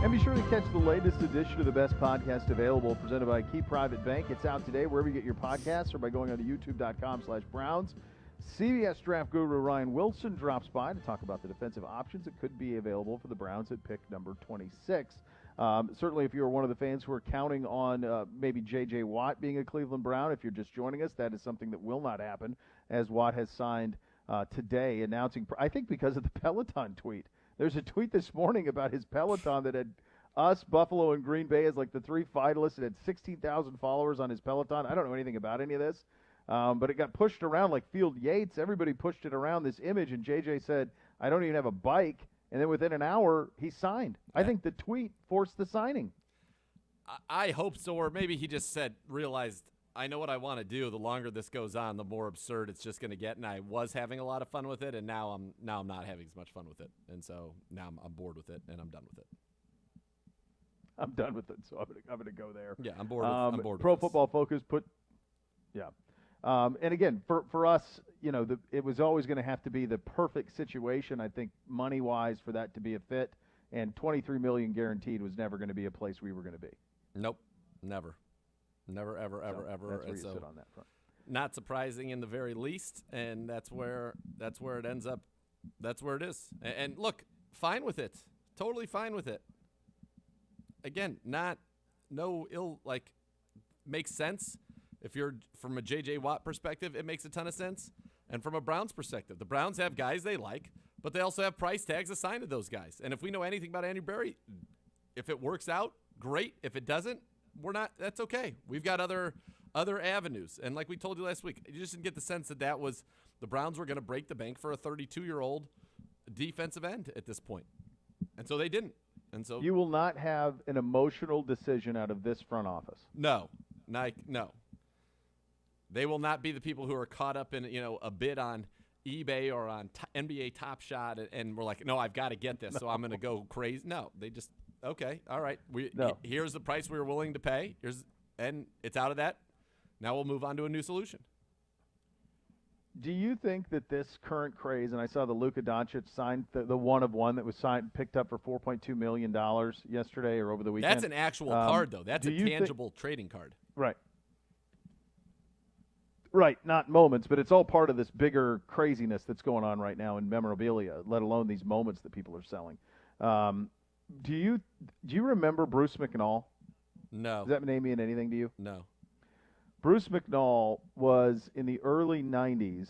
And be sure to catch the latest edition of the best podcast available, presented by Key Private Bank. It's out today wherever you get your podcasts or by going on to youtube.com/Browns. CBS draft guru Ryan Wilson drops by to talk about the defensive options that could be available for the Browns at pick number 26. Certainly, if you're one of the fans who are counting on maybe J.J. Watt being a Cleveland Brown, if you're just joining us, that is something that will not happen, as Watt has signed today, announcing, I think because of the Peloton tweet. There's a tweet this morning about his Peloton that had us, Buffalo, and Green Bay as like the three finalists. It had 16,000 followers on his Peloton. I don't know anything about any of this, but it got pushed around like Field Yates. Everybody pushed it around, this image, and JJ said, I don't even have a bike. And then within an hour, he signed. I think the tweet forced the signing. I hope so, or maybe he just realized, I know what I want to do. The longer this goes on, the more absurd it's just going to get. And I was having a lot of fun with it, and now I'm not having as much fun with it. And so now I'm bored with it, and I'm done with it. I'm done with it, so I'm gonna go there. Yeah, I'm bored. I'm bored. Pro with Football Focus and again, for us, it was always going to have to be the perfect situation. I think money-wise for that to be a fit, and $23 million guaranteed was never going to be a place we were going to be. Nope, never, ever. That's where you sit on that front. Not surprising in the very least, and that's where it ends up. That's where it is. And look, fine with it. Totally fine with it. Again, makes sense. If you're from a J.J. Watt perspective, it makes a ton of sense. And from a Browns perspective, the Browns have guys they like, but they also have price tags assigned to those guys. And if we know anything about Andy Berry, if it works out, great. If it doesn't, that's okay. We've got other avenues. And like we told you last week, you just didn't get the sense that was the Browns were going to break the bank for a 32-year-old defensive end at this point. And so they didn't. And so you will not have an emotional decision out of this front office. No. They will not be the people who are caught up in, a bid on eBay or on NBA Top Shot, and we're like, no, I've got to get this, so I'm going to go crazy. No, they just, okay, all right. Here's the price we were willing to pay. And it's out of that. Now we'll move on to a new solution. Do you think that this current craze, and I saw the Luka Doncic signed the one of one that was picked up for $4.2 million yesterday or over the weekend? That's an actual card, though. That's a tangible trading card. Right, not moments, but it's all part of this bigger craziness that's going on right now in memorabilia, let alone these moments that people are selling. Do you remember Bruce McNall? No. Does that name mean anything to you? No. Bruce McNall was, in the early 90s,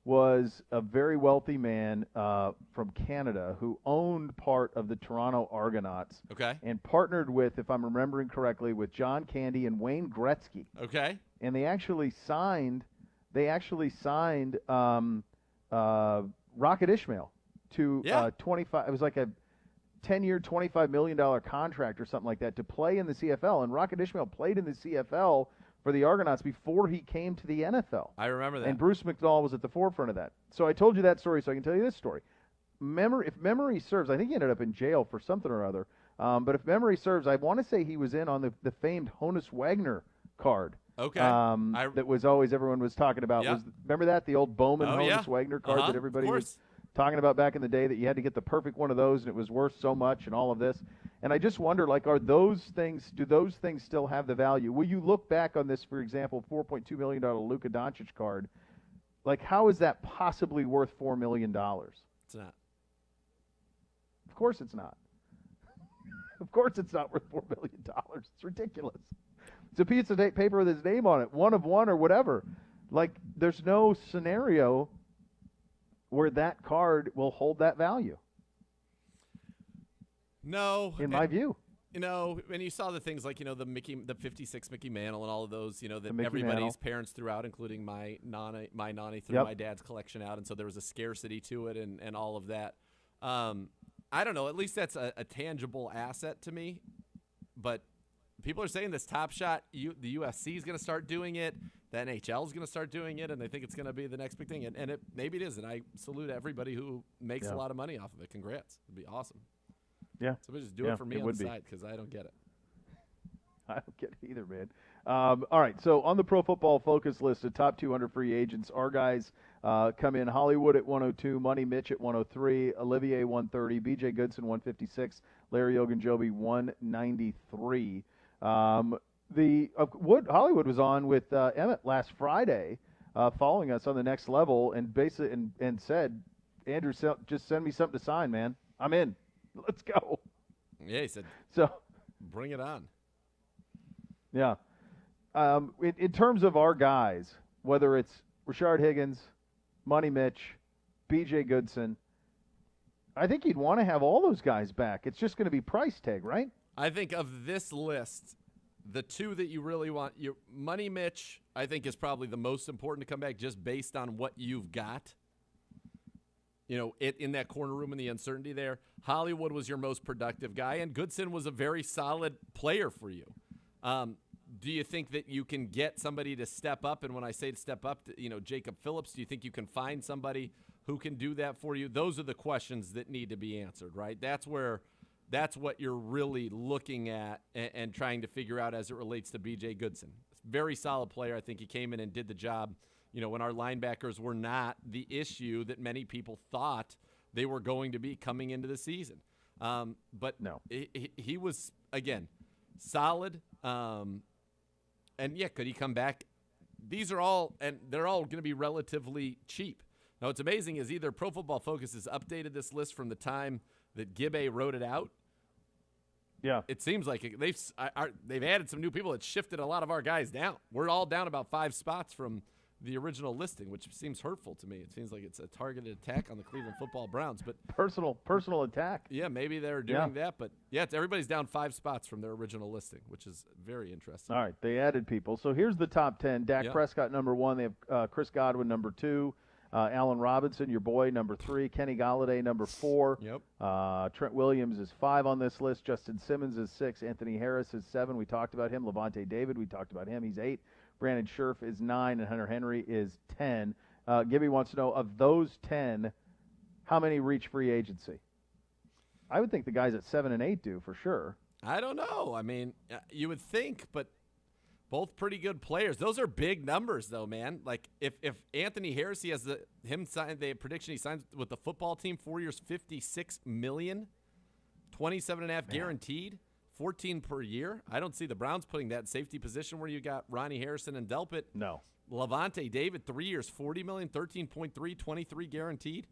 was a very wealthy man from Canada who owned part of the Toronto Argonauts. Okay. And partnered with, if I'm remembering correctly, with John Candy and Wayne Gretzky. Okay. And they actually signed Rocket Ishmael to 25. It was like a 10-year, $25 million contract or something like that to play in the CFL. And Rocket Ishmael played in the CFL for the Argonauts before he came to the NFL. I remember that. And Bruce McNall was at the forefront of that. So I told you that story, so I can tell you this story. If memory serves, I think he ended up in jail for something or other. But if memory serves, I want to say he was in on the famed Honus Wagner card. Okay. That was always everyone was talking about. Yep. Remember that? The old Bowman Honus Wagner card that everybody was talking about back in the day, that you had to get the perfect one of those and it was worth so much and all of this. And I just wonder, do those things still have the value? Will you look back on this, for example, $4.2 million Luka Doncic card? Like, how is that possibly worth $4 million? It's not. Of course it's not. Of course it's not worth $4 million. It's ridiculous. It's a piece of paper with his name on it, one of one or whatever. Like, there's no scenario where that card will hold that value. No. In my view. When you saw the things like, the 56 Mickey Mantle and all of those, that everybody's Mantle. Parents threw out, including my nanny threw my dad's collection out, and so there was a scarcity to it and all of that. I don't know. At least that's a tangible asset to me. But people are saying this Top Shot, the UFC is going to start doing it, the NHL is going to start doing it, and they think it's going to be the next big thing. And maybe it is, and I salute everybody who makes a lot of money off of it. Congrats. It'd be awesome. Yeah. So just do it for me on the side, because I don't get it. I don't get it either, man. All right, so on the Pro Football Focus list of top 200 free agents, our guys come in: Hollywood at 102, Money Mitch at 103, Olivier 130, B.J. Goodson 156, Larry Ogunjobi 193. Hollywood was on with Emmett last Friday, following us on the Next Level, and basically and said, Andrew, just send me something to sign, man. I'm in. Let's go. Yeah, he said. So, bring it on. Yeah. In terms of our guys, whether it's Rashard Higgins, Money Mitch, B.J. Goodson, I think you'd want to have all those guys back. It's just going to be price tag, right? I think of this list, the two that you really want, your Money Mitch, I think is probably the most important to come back just based on what you've got. You know, in that corner room and the uncertainty there. Hollywood was your most productive guy, and Goodson was a very solid player for you. Do you think that you can get somebody to step up? And when I say to step up, Jacob Phillips, do you think you can find somebody who can do that for you? Those are the questions that need to be answered, right? That's what you're really looking at and trying to figure out as it relates to B.J. Goodson. Very solid player. I think he came in and did the job, when our linebackers were not the issue that many people thought they were going to be coming into the season. But no, he was, again, solid. And, yeah, could he come back? These are all – and they're all going to be relatively cheap. Now, what's amazing is either Pro Football Focus has updated this list from the time that Gibbe wrote it out. Yeah. It seems like they've added some new people that shifted a lot of our guys down. We're all down about 5 spots from the original listing, which seems hurtful to me. It seems like it's a targeted attack on the Cleveland Football Browns. But personal attack. Yeah, maybe they're doing that. But, yeah, everybody's down 5 spots from their original listing, which is very interesting. All right, they added people. So here's the top 10. Dak Prescott, number 1. They have Chris Godwin, number 2. Allen Robinson, your boy, number 3. Kenny Golladay, number 4. Yep. Trent Williams is 5 on this list. Justin Simmons is 6. Anthony Harris is 7. We talked about him. Levante David, we talked about him. He's 8. Brandon Scherf is 9, and Hunter Henry is 10. Gibby wants to know, of those 10, how many reach free agency? I would think the guys at 7 and 8 do, for sure. I don't know. I mean, you would think, but both pretty good players. Those are big numbers, though, man. Like, if Anthony Harris, he has the prediction he signs with the football team, 4 years, $56 million, 27.5 guaranteed. 14 per year. I don't see the Browns putting that in safety position where you got Ronnie Harrison and Delpit. No. Levante David, 3 years, $40 million, 13.3, 23 guaranteed.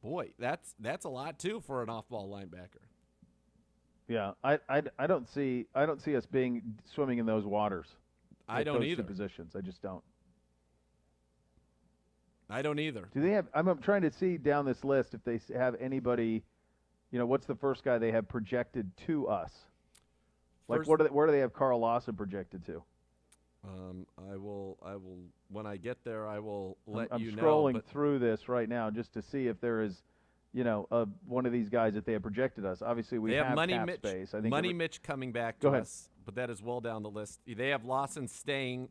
Boy, that's a lot too for an off-ball linebacker. Yeah, I don't see us swimming in those waters. I don't those either. Two positions, I just don't. I don't either. Do they have? I'm trying to see down this list if they have anybody. What's the first guy they have projected to us? Like, where do they have Carl Lawson projected to? I will. When I get there, I will let you know. I'm scrolling through this right now just to see if there is, one of these guys that they have projected us. Obviously, we have cap space. I think Mitch coming back to us, but that is well down the list. They have Lawson staying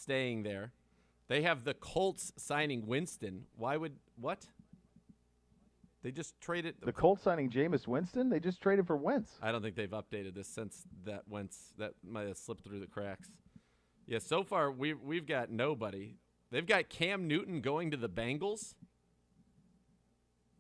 there. They have the Colts signing Winston. What? They just traded the Colts signing Jameis Winston. They just traded for Wentz. I don't think they've updated this since that Wentz that might have slipped through the cracks. Yeah, so far we've got nobody. They've got Cam Newton going to the Bengals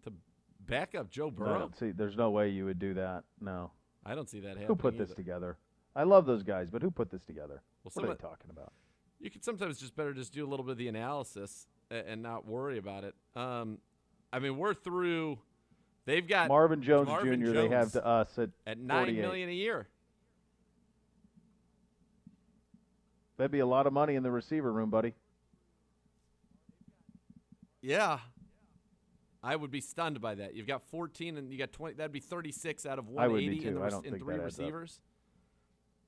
to back up Joe Burrow. I don't see. There's no way you would do that. No, I don't see that happening. Who put this together? I love those guys, but who put this together? What are they talking about? You could sometimes just do a little bit of the analysis and not worry about it. I mean, we're through. They've got Marvin Jones Jr. They have to us at $9 million a year. That'd be a lot of money in the receiver room, buddy. Yeah, I would be stunned by that. You've got 14 and you got 20. That'd be 36 out of 180 in 3 receivers.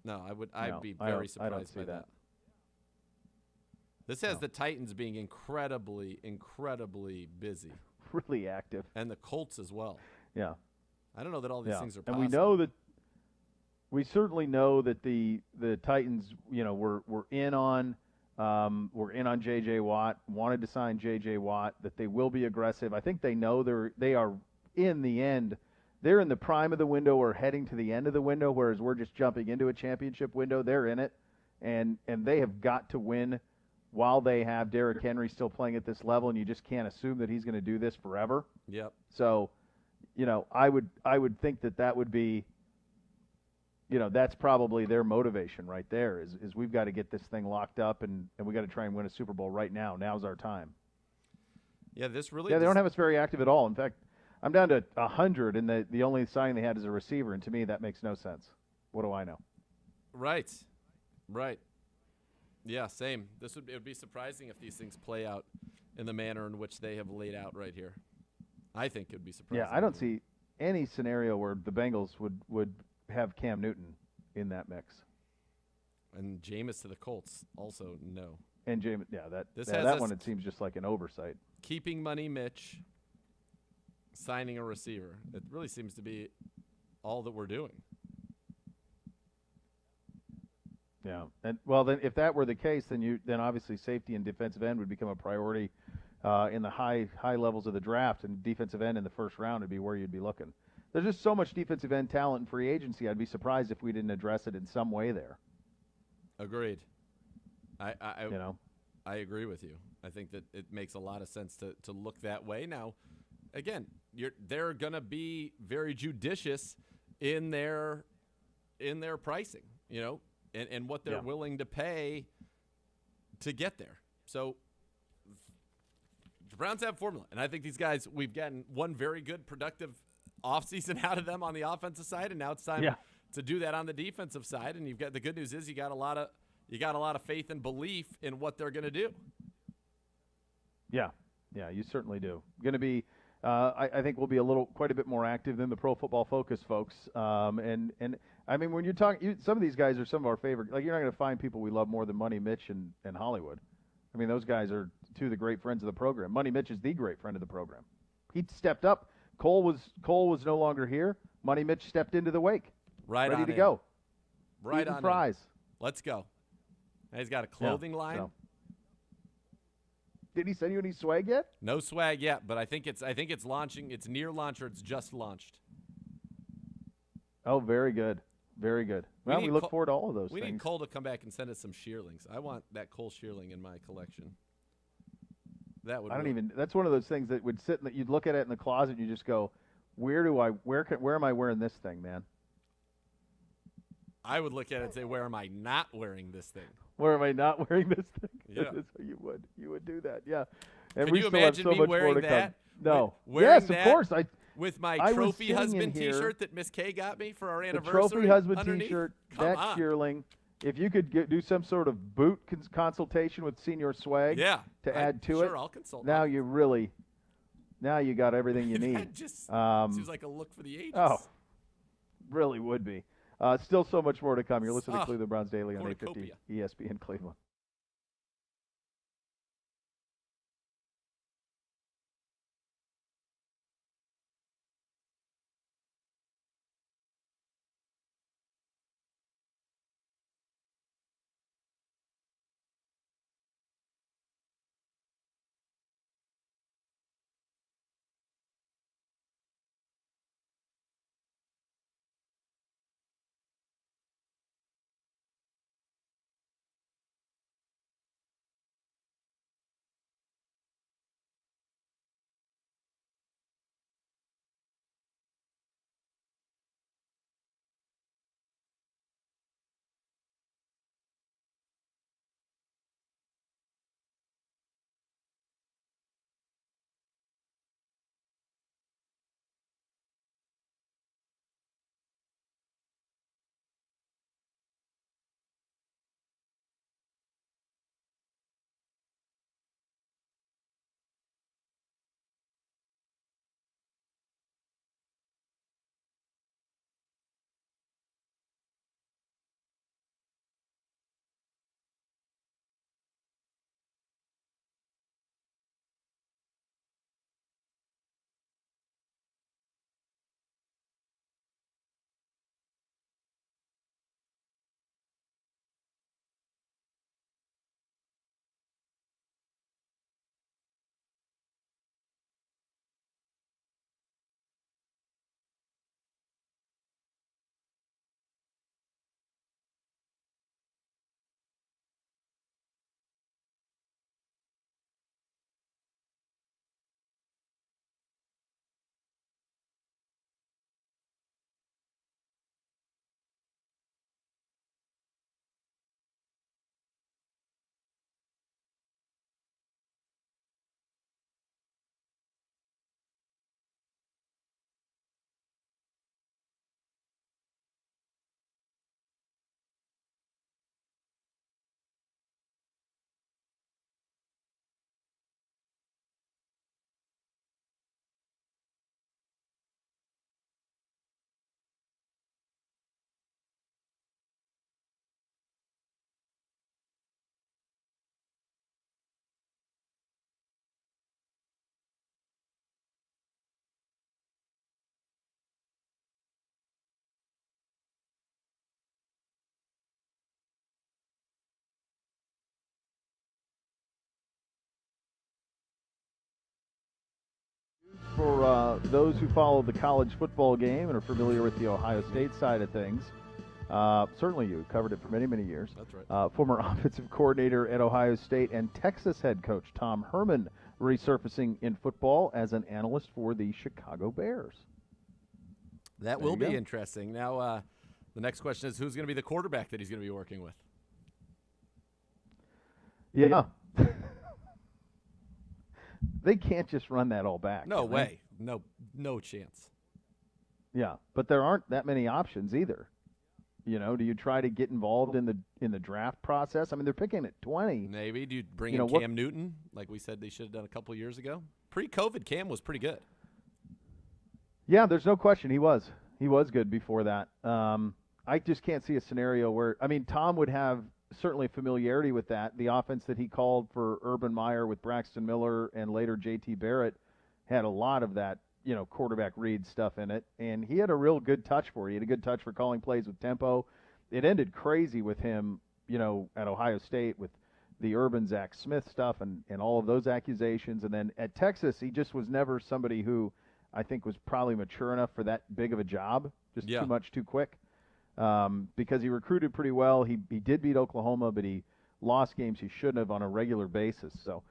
No, I would. I'd be very surprised by that. This has the Titans being incredibly, incredibly busy. Really active. And the Colts as well. Yeah. I don't know that all these things are possible. And we certainly know that the Titans, were in on J.J. Watt, wanted to sign J.J. Watt, that they will be aggressive. I think they know they are in the end. They're in the prime of the window or heading to the end of the window, whereas we're just jumping into a championship window. They're in it. and they have got to win while they have Derrick Henry still playing at this level, and you just can't assume that he's going to do this forever. Yep. So, I would think that would be, that's probably their motivation right there is we've got to get this thing locked up, and we got to try and win a Super Bowl right now. Now's our time. Yeah, this really. Yeah, they don't have us very active at all. In fact, I'm down to 100, and the only signing they had is a receiver, and to me that makes no sense. What do I know? Right. Yeah, same. It would be surprising if these things play out in the manner in which they have laid out right here. I think it would be surprising. Yeah, I don't see any scenario where the Bengals would have Cam Newton in that mix. And Jameis to the Colts, also no. And Jameis, that one, it seems just like an oversight. Keeping money, Mitch, signing a receiver. It really seems to be all that we're doing. Yeah, and then if that were the case, then obviously safety and defensive end would become a priority in the high levels of the draft, and defensive end in the first round would be where you'd be looking. There's just so much defensive end talent in free agency. I'd be surprised if we didn't address it in some way there. Agreed. I agree with you. I think that it makes a lot of sense to look that way. Now, again, they're going to be very judicious in their pricing, and what they're willing to pay to get there. So the Browns have formula, and I think these guys, we've gotten one very good, productive offseason out of them on the offensive side, and now it's time to do that on the defensive side. And the good news is you got a lot of faith and belief in what they're going to do. Yeah, you certainly do. Going to be, I think we'll be quite a bit more active than the Pro Football Focus folks. And I mean, when you're talking, some of these guys are some of our favorite. Like, you're not going to find people we love more than Money Mitch and Hollywood. I mean, those guys are two of the great friends of the program. Money Mitch is the great friend of the program. He stepped up. Cole was no longer here. Money Mitch stepped into the wake. Ready to go. Right on. Fries. Let's go. And he's got a clothing line. So. Did he send you any swag yet? No swag yet, but I think it's launching. It's near launch, or it's just launched. Oh, very good. Very good. Well, we look forward to all of those things. We need Cole to come back and send us some shearlings. I want that Cole shearling in my collection. That would. That's one of those things that would sit. You'd look at it in the closet and you just go, where am I wearing this thing, man? I would look at it and say, where am I not wearing this thing? Where am I not wearing this thing? Yeah. You would do that. Yeah. And can you imagine me wearing that? No. Yes, of course. With my trophy husband T-shirt that Miss K got me for our anniversary. The trophy husband T-shirt, that shearling. If you could do some sort of boot consultation with Senior Swag to add to it. Sure, I'll consult. Now you got everything you need. That just seems like a look for the ages. Oh, really would be. Still so much more to come. You're listening to Cleveland Browns Daily on 850 ESPN Cleveland. for those who follow the college football game and are familiar with the Ohio State side of things. Certainly you covered it for many, many years. That's right. Former offensive coordinator at Ohio State and Texas head coach Tom Herman resurfacing in football as an analyst for the Chicago Bears. That will be interesting. Now, the next question is, who's going to be the quarterback that he's going to be working with? Yeah. They can't just run that all back. No way. No chance. Yeah, but there aren't that many options either. You know, do you try to get involved in the draft process? I mean, they're picking at 20. Maybe. Do you bring in Cam Newton, like we said they should have done a couple of years ago? Pre-COVID, Cam was pretty good. Yeah, there's no question he was. He was good before that. I just can't see a scenario where – I mean, Tom would have certainly familiarity with that. The offense that he called for Urban Meyer with Braxton Miller and later J.T. Barrett had a lot of that, quarterback read stuff in it. And he had a real good touch for it. He had a good touch for calling plays with tempo. It ended crazy with him, at Ohio State with the Urban Zach Smith stuff and all of those accusations. And then at Texas, he just was never somebody who I think was probably mature enough for that big of a job, just too much too quick. Because he recruited pretty well. He did beat Oklahoma, but he lost games he shouldn't have on a regular basis. So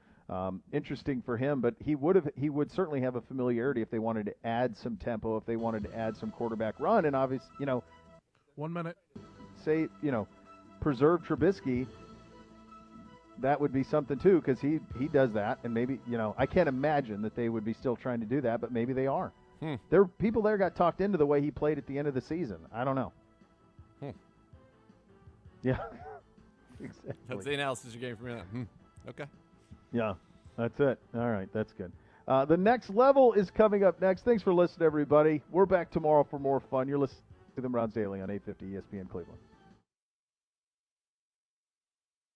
interesting for him, but he would certainly have a familiarity if they wanted to add some tempo, if they wanted to add some quarterback run, and obviously, 1 minute. Say, preserve Trubisky. That would be something too, because he does that, and maybe I can't imagine that they would be still trying to do that, but maybe they are. There people there got talked into the way he played at the end of the season. I don't know. Yeah, exactly. That's the analysis you're getting from me. Okay. Yeah, that's it. All right, that's good. The next level is coming up next. Thanks for listening, everybody. We're back tomorrow for more fun. You're listening to the Browns Daily on 850 ESPN Cleveland.